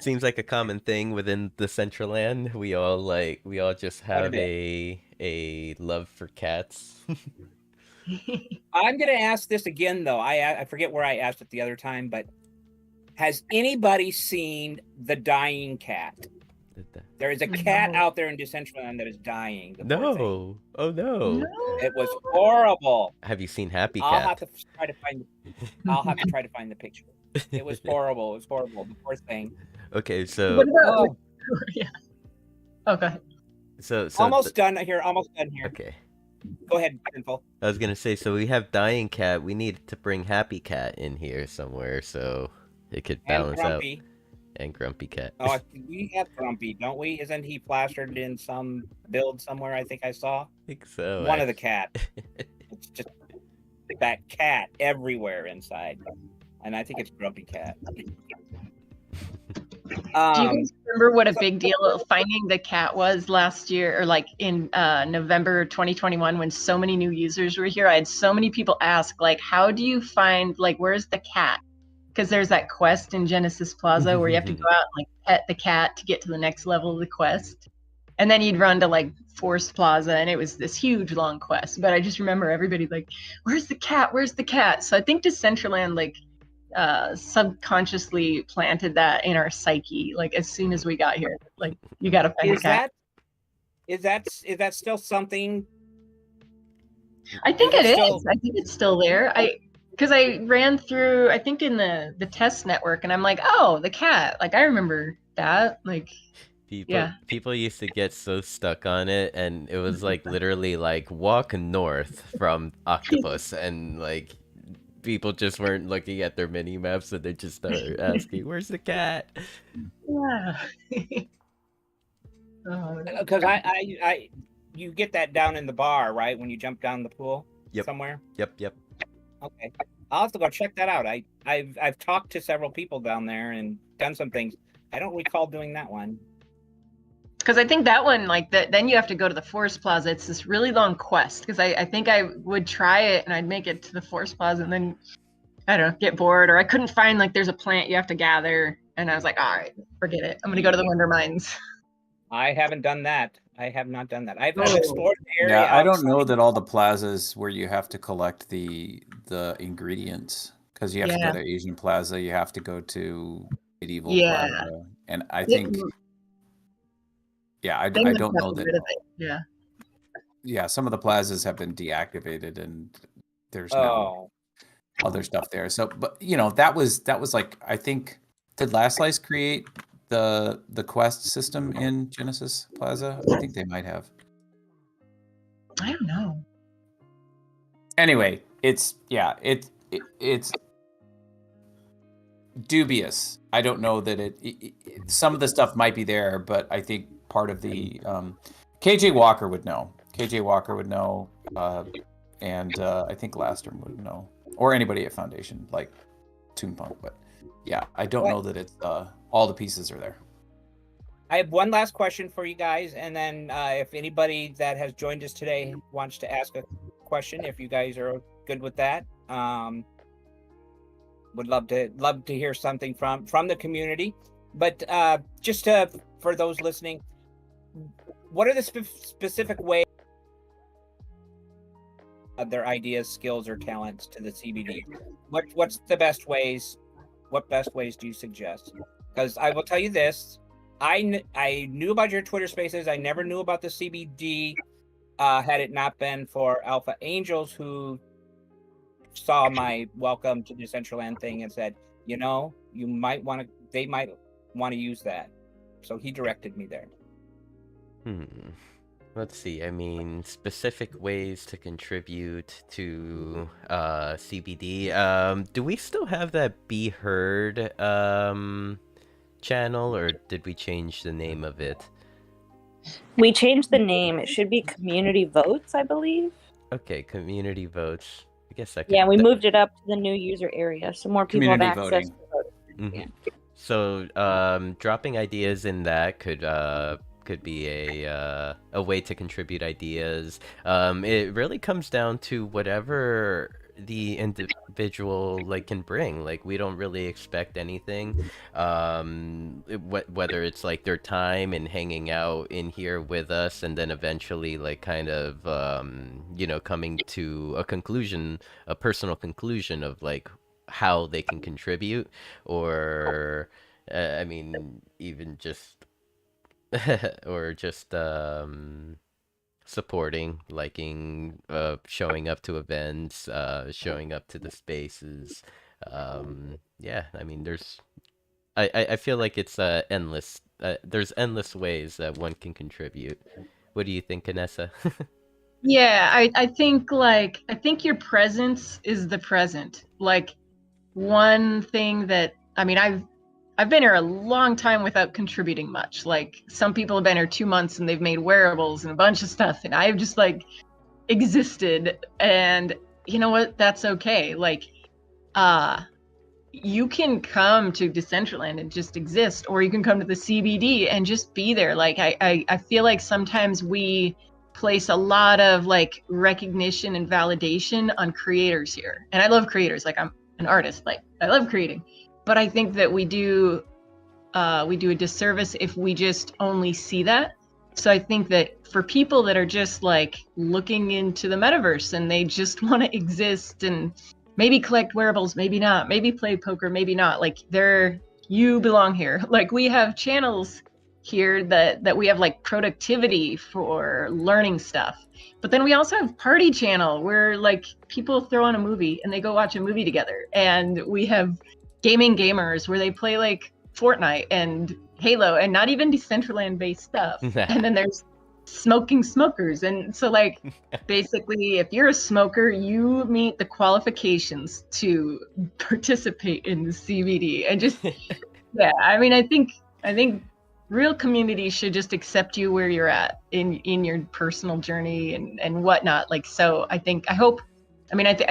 Seems like a common thing within the Central Land. We all just have a love for cats. I'm going to ask this again, though. I forget where I asked it the other time, but has anybody seen The Dying Cat? There is a cat out there in Decentraland that is dying. The poor thing. No. Oh no. It was horrible. Have you seen Happy I'll Cat? have to try to find. I'll have to try to find the picture. It was horrible. It was horrible. The poor thing. Okay, so What about? Yeah. Oh, go ahead. so Almost done here. Almost done here. okay. Go ahead, Sinful. I was gonna say, so we have Dying Cat. We need to bring Happy Cat in here somewhere so it could And balance out. Grumpy. And Grumpy Cat. Oh, we have Grumpy, don't we? Isn't he plastered in some build somewhere? I think I saw I think so. one of the cat. It's just that cat everywhere inside, and I think it's Grumpy Cat. Do you guys remember what a big deal finding the cat was last year, or like in November 2021 when so many new users were here? I had so many people ask, like, how do you find, like, where's the cat? Because there's that quest in Genesis Plaza where you have to go out and like pet the cat to get to the next level of the quest. And then you'd run to like Forest Plaza and it was this huge long quest. But I just remember everybody like, where's the cat? Where's the cat? So I think Decentraland like subconsciously planted that in our psyche. Like as soon as we got here, like you got to find the cat. Is that still something? I think it is. I think it's still there. Because I ran through, I think in the test network, and I'm like, oh, the cat. Like I remember that. Like, people used to get so stuck on it, and it was like literally like walk north from Octopus, and like people just weren't looking at their mini maps, and they just started asking, "Where's the cat?" Yeah. Because I you get that down in the bar, right? When you jump down the pool somewhere. Yep. Okay, I'll have to go check that out. I've talked to several people down there and done some things. I don't recall doing that one. Because I think that one, like, then you have to go to the Forest Plaza. It's this really long quest. Because I think I would try it and I'd make it to the Forest Plaza and then, I don't know, get bored. Or I couldn't find, like, there's a plant you have to gather. And I was like, all right, forget it. I'm going to go to the Wonder Mines. I haven't done that. I have not done that. I've explored the area. Yeah, I don't know that all the plazas where you have to collect the ingredients, because you have to go to Asian Plaza, you have to go to Medieval Plaza, and I think, I don't know that. Yeah, some of the plazas have been deactivated, and there's no other stuff there. So, but that was like, I think, did Last Slice create the quest system in Genesis Plaza? I think they might have. I don't know. Anyway, it's dubious. I don't know that it some of the stuff might be there, but I think part of the KJ Walker would know. KJ Walker would know, and I think Lastern would know, or anybody at Foundation like Toonpunk. But yeah, I don't know that it's all the pieces are there. I have one last question for you guys, and then if anybody that has joined us today wants to ask a question, if you guys are good with that, would love to hear something from the community. But just for those listening, what are the specific ways of their ideas, skills, or talents to the CBD? What's the best ways? What best ways do you suggest? Because I will tell you this, I knew about your Twitter Spaces. I never knew about the CBD had it not been for Alpha Angels, who saw my welcome to Decentraland thing and said, they might want to use that. So he directed me there. Let's see. I mean, specific ways to contribute to CBD. Do we still have that Be Heard channel, or did we change the name of it? We changed the name. It should be Community Votes, I believe. Okay, Community Votes. I guess I could. Yeah, we moved it up to the new user area, so more people have access to voting. Yeah. So, dropping ideas in that could be a way to contribute ideas. It really comes down to whatever the individual like can bring. Like we don't really expect anything, whether it's like their time and hanging out in here with us, and then eventually like kind of coming to a conclusion, a personal conclusion of like how they can contribute, or I mean even just or just supporting, liking, showing up to events, showing up to the spaces. Yeah, I mean, I feel like it's endless. There's endless ways that one can contribute. What do you think, Vanessa? Yeah, I think I think your presence is the present. Like one thing that I mean I've been here a long time without contributing much. Like some people have been here 2 months and they've made wearables and a bunch of stuff, and I've just like existed. And you know what? That's okay. Like you can come to Decentraland and just exist, or you can come to the CBD and just be there. Like I feel like sometimes we place a lot of like recognition and validation on creators here. And I love creators. Like I'm an artist. Like I love creating. But I think that we do a disservice if we just only see that. So I think that for people that are just like looking into the metaverse and they just want to exist and maybe collect wearables, maybe not, maybe play poker, maybe not, like you belong here. Like we have channels here that we have like productivity for learning stuff. But then we also have party channel where like people throw on a movie and they go watch a movie together. And we have gaming gamers where they play like Fortnite and Halo and not even Decentraland based stuff. And then there's smoking smokers. And so like basically if you're a smoker, you meet the qualifications to participate in the CBD. And just yeah, I mean I think real community should just accept you where you're at in your personal journey and whatnot. Like so I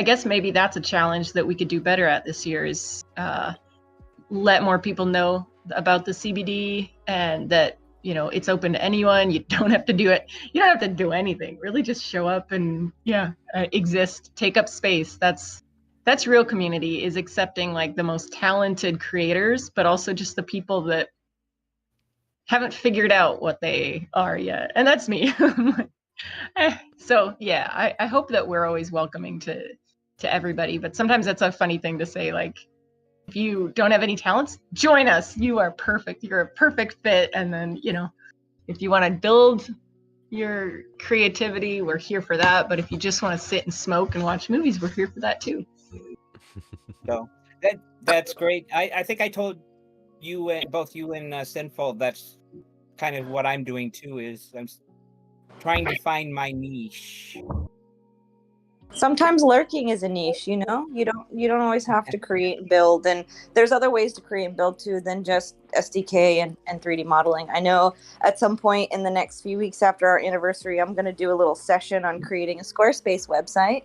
guess maybe that's a challenge that we could do better at this year is let more people know about the CBD and that, you know, it's open to anyone. You don't have to do it. You don't have to do anything. Really just show up and exist, take up space. That's real community, is accepting like the most talented creators, but also just the people that haven't figured out what they are yet. And that's me. So yeah, I hope that we're always welcoming to everybody, but sometimes that's a funny thing to say, like, if you don't have any talents, join us. You are perfect. You're a perfect fit. And then, you know, if you want to build your creativity, we're here for that. But if you just want to sit and smoke and watch movies, we're here for that too. So that's great. I think I told you, both you and Sinful, that's kind of what I'm doing too, is I'm trying to find my niche. Sometimes lurking is a niche, you know. You don't always have to create and build, and there's other ways to create and build too than just SDK and 3D modeling. I know at some point in the next few weeks after our anniversary, I'm going to do a little session on creating a Squarespace website,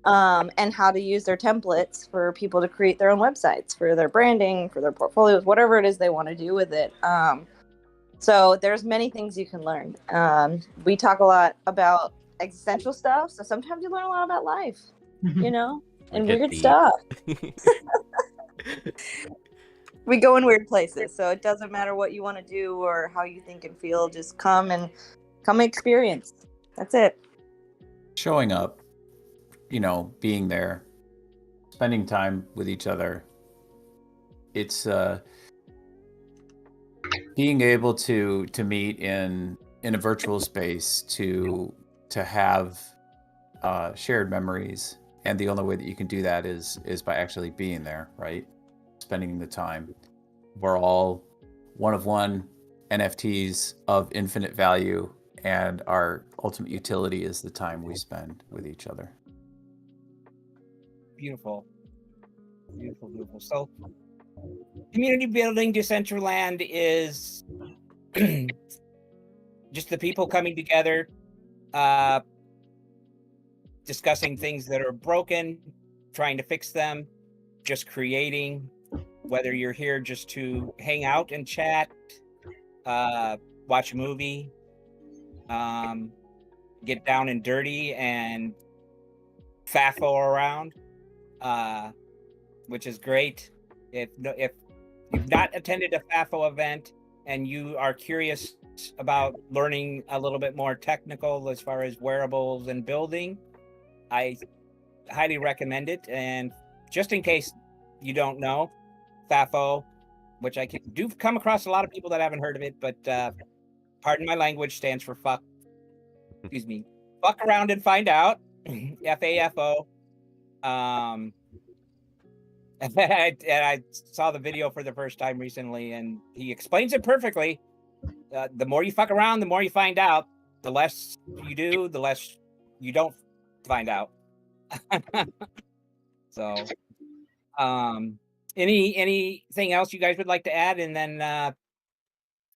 and how to use their templates for people to create their own websites for their branding, for their portfolios, whatever it is they want to do with it. So there's many things you can learn. We talk a lot about existential stuff, so sometimes you learn a lot about life, you know, and weird stuff. We go in weird places, so it doesn't matter what you want to do or how you think and feel. Just come experience. That's it. Showing up, you know, being there, spending time with each other. It's being able to meet in a virtual space to have shared memories, and the only way that you can do that is by actually being there, right? Spending the time. We're all one of one NFTs of infinite value, and our ultimate utility is the time we spend with each other. Beautiful. So community building Decentraland is just the people coming together, discussing things that are broken, trying to fix them, just creating, whether you're here just to hang out and chat, watch a movie, get down and dirty and faffle around, which is great. If you've not attended a FAFO event and you are curious about learning a little bit more technical as far as wearables and building, I highly recommend it. And just in case you don't know, FAFO, which I do come across a lot of people that haven't heard of it, but pardon my language, stands for fuck around and find out. FAFO. And I saw the video for the first time recently, and he explains it perfectly. The more you fuck around, the more you find out. The less you do, the less you don't find out. So, anything else you guys would like to add, and then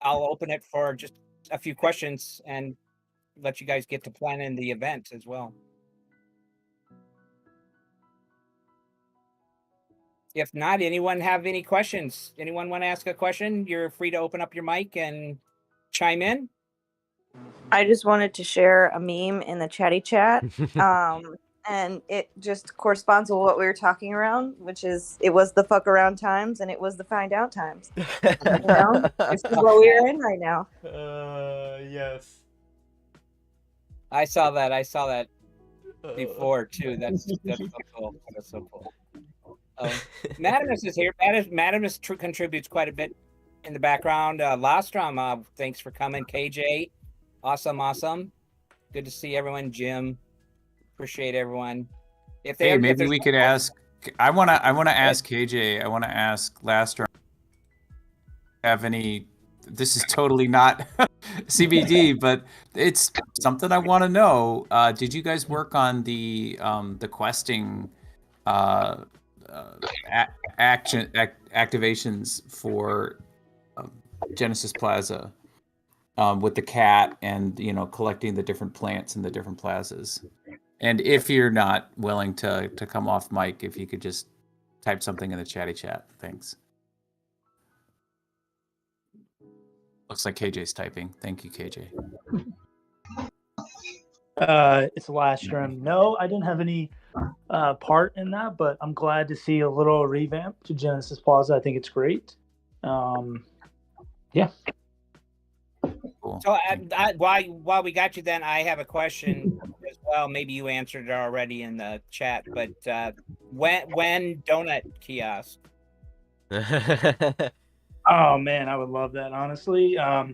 I'll open it for just a few questions and let you guys get to planning the event as well. If not, anyone have any questions? Anyone want to ask a question? You're free to open up your mic and chime in. I just wanted to share a meme in the chatty chat. And it just corresponds with what we were talking around, which is it was the fuck around times and it was the find out times. You know? This is what we're in right now. Yes. I saw that before too. That's so cool. That's so cool. Madamus is here. Madamus contributes quite a bit in the background. Lostrom, thanks for coming. KJ, awesome. Good to see everyone. Jim, appreciate everyone. Maybe we could ask. I want to ask KJ. I want to ask Lastrom. Have any? This is totally not CBD, but it's something I want to know. Did you guys work on the questing activations for Genesis Plaza with the cat and collecting the different plants in the different plazas? And if you're not willing to come off mic, if you could just type something in the chatty chat. Thanks. Looks like KJ's typing. Thank you, KJ. It's Lastrom. No, I didn't have any part in that, but I'm glad to see a little revamp to Genesis Plaza. I think it's great. Yeah. Cool. So while we got you, then I have a question as well. Maybe you answered it already in the chat, but when donut kiosk? Oh man, I would love that. Honestly, I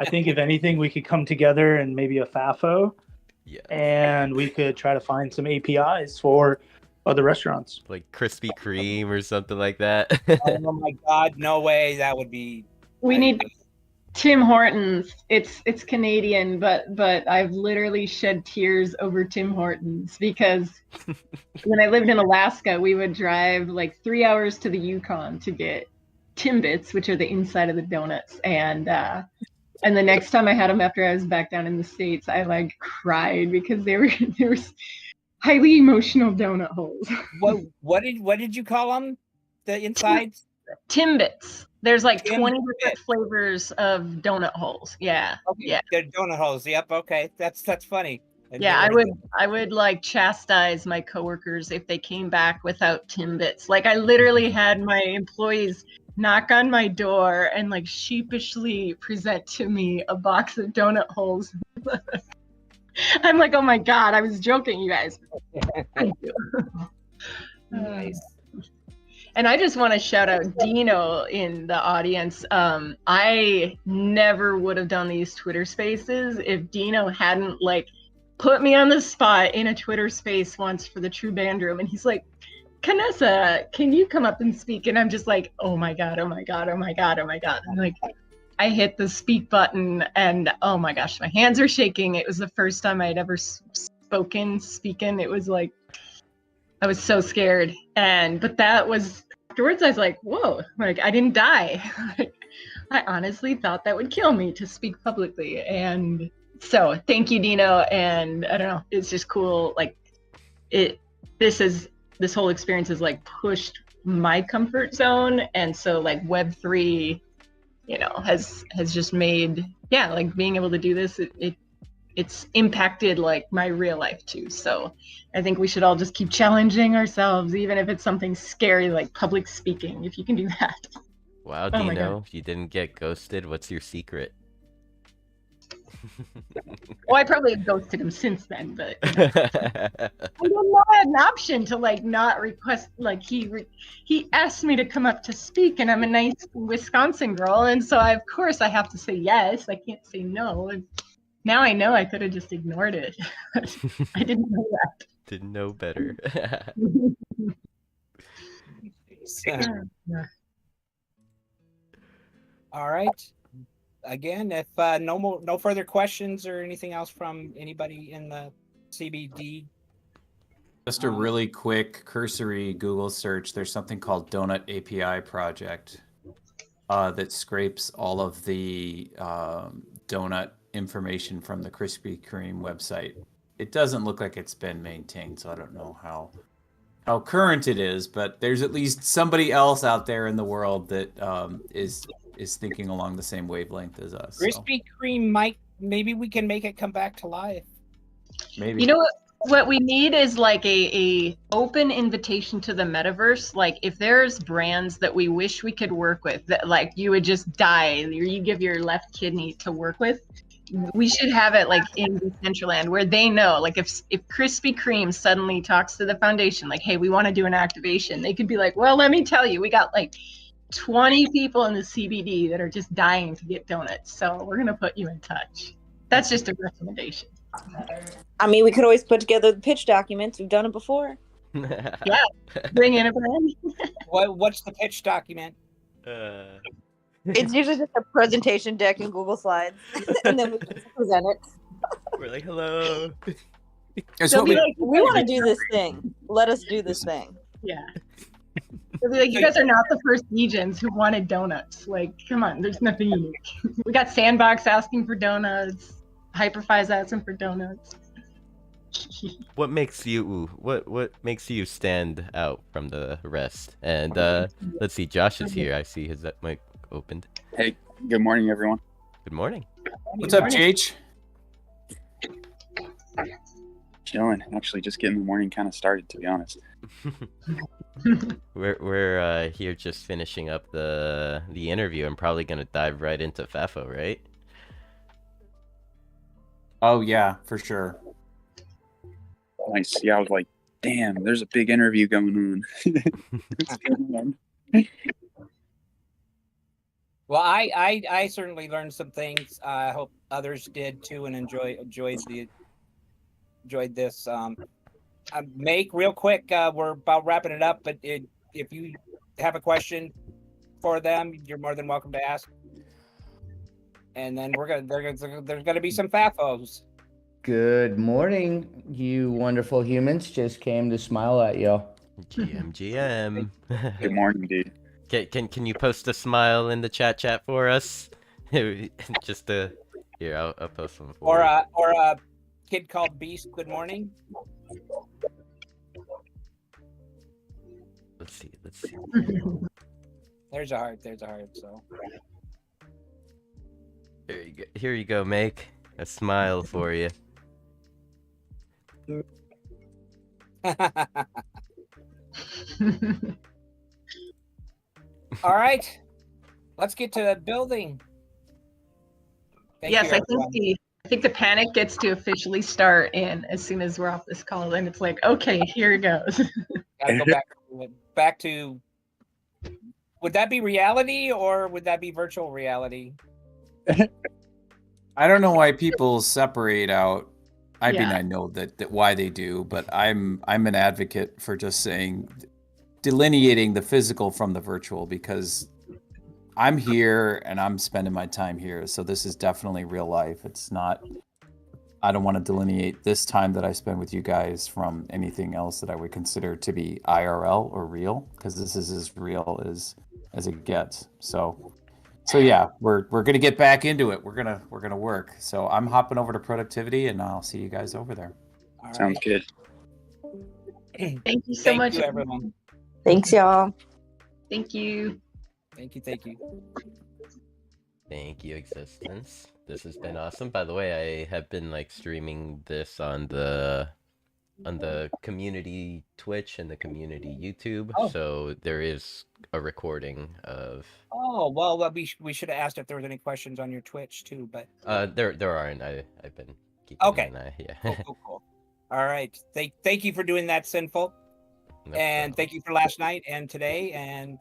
think if anything, we could come together and maybe a FAFO. Yeah. And we could try to find some APIs for other restaurants. Like Krispy Kreme or something like that. Oh my God, no way. That would be... We need Tim Hortons. It's Canadian, but I've literally shed tears over Tim Hortons because when I lived in Alaska, we would drive like 3 hours to the Yukon to get Timbits, which are the inside of the donuts, and the next time I had them after I was back down in the States, I like cried because they were highly emotional donut holes. What did you call them? The insides? Timbits. There's like 20 different flavors of donut holes. Yeah. Okay. Yeah. They're donut holes. Yep. Okay. That's funny. Yeah, I would like chastise my coworkers if they came back without Timbits. Like I literally had my employees knock on my door and like sheepishly present to me a box of donut holes. I'm like, oh my God, I was joking, you guys. Thank you. Nice. And I just want to shout out Dino in the audience. I never would have done these Twitter spaces if Dino hadn't like put me on the spot in a Twitter space once for the True Band Room. And he's like, Canessa, can you come up and speak? And I'm just like, oh my God. I'm like, I hit the speak button and oh my gosh, my hands are shaking. It was the first time I'd ever speaking. It was like, I was so scared. But that was, afterwards I was like, whoa, like I didn't die. I honestly thought that would kill me to speak publicly. And so thank you, Dino. And I don't know, it's just cool. Like this whole experience has like pushed my comfort zone. And so like Web3, has just made, like being able to do this, it it's impacted like my real life too. So I think we should all just keep challenging ourselves, even if it's something scary like public speaking. If you can do that. Wow, Oh my Dino, you didn't get ghosted. What's your secret? Well, I probably have ghosted him since then, but you know. I didn't know I had an option to like not request. Like he asked me to come up to speak, and I'm a nice Wisconsin girl, and so of course I have to say yes. I can't say no. And now I know I could have just ignored it. I didn't know that. Didn't know better. Yeah. All right. Again, if no further questions or anything else from anybody in the CBD. Just a really quick cursory Google search. There's something called Donut API project that scrapes all of the donut information from the Krispy Kreme website. It doesn't look like it's been maintained, so I don't know how current it is, but there's at least somebody else out there in the world that is thinking along the same wavelength as us. So. Krispy Kreme maybe we can make it come back to life. Maybe. You know what we need is like a open invitation to the metaverse. Like if there's brands that we wish we could work with, that like you would just die or you give your left kidney to work with, we should have it like in Decentraland where they know, like if Krispy Kreme suddenly talks to the foundation, like, hey, we want to do an activation, they could be like, well, let me tell you, we got like 20 people in the CBD that are just dying to get donuts. So we're going to put you in touch. That's just a recommendation. I mean, we could always put together the pitch documents. We've done it before. Yeah. Bring in a brand. What's the pitch document? It's usually just a presentation deck in Google Slides, and then we just present it. We're like, hello. They'll be like, We want to do this thing. Let us do this thing. yeah. They'll be like, you guys are not the first regions who wanted donuts. Like, come on, there's nothing unique. We got Sandbox asking for donuts. Hyperfi's asking for donuts. What makes you stand out from the rest? And let's see, Josh is here. I see his mic opened. Hey, good morning, everyone. Good morning. What's up, JH? Chilling. Actually, just getting the morning kind of started, to be honest. We're here just finishing up the interview. I'm probably gonna dive right into FAFO, right? Oh yeah, for sure. Nice. Yeah, I was like, damn, there's a big interview going on. What's going on? Well, I certainly learned some things. I hope others did too, and enjoyed this. Make real quick. We're about wrapping it up, but if you have a question for them, you're more than welcome to ask. And then there's gonna be some FAFOs. Good morning, you wonderful humans. Just came to smile at y'all. GM. Good morning, dude. Can you post a smile in the chat for us? Just here, I'll post one for you. Or a kid called Beast. Good morning. Let's see. There's a heart. So There you go. Here you go, Make a smile for you. All right, let's get to the building. Thank Yes, you, I everyone. think the panic gets to officially start in as soon as we're off this call, and it's like, okay, here it goes. Gotta go back to. Would that be reality or would that be virtual reality? I don't know why people separate out. I mean, Yeah. I know that why they do, but I'm an advocate for just saying, delineating the physical from the virtual, because I'm here and I'm spending my time here. So this is definitely real life. It's not. I don't want to delineate this time that I spend with you guys from anything else that I would consider to be IRL or real, because this is as real as it gets. So yeah, we're gonna get back into it. We're gonna work. So I'm hopping over to productivity, and I'll see you guys over there. All Sounds right. good. Thank you so much. Thank you, everyone. Thanks, y'all. Thank you. Thank you. Thank you, Existence. This has been awesome. By the way, I have been like streaming this on the community Twitch and the community YouTube. Oh. So there is a recording of. Oh well, we should have asked if there was any questions on your Twitch too, but There aren't. I've been keeping okay. an eye. Yeah. Cool. All right. Thank you for doing that, Sinful, No and problem. thank you for last night and today, and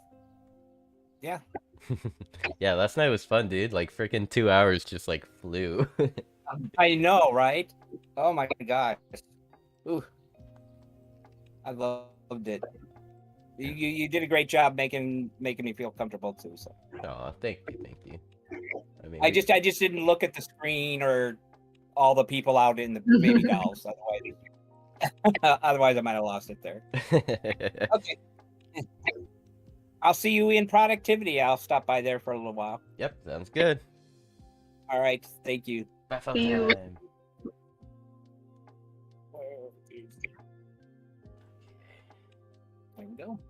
yeah. Yeah, last night was fun, dude. Like freaking 2 hours just like flew. I know, right? Oh my gosh. Ooh. I loved it. You did a great job making me feel comfortable too. So. Oh, thank you. I mean, I just didn't look at the screen or all the people out in the baby dolls. Otherwise I might have lost it there. Okay. I'll see you in productivity. I'll stop by there for a little while. Yep, sounds good. All right. Thank you. Bye, See you. time. There we go.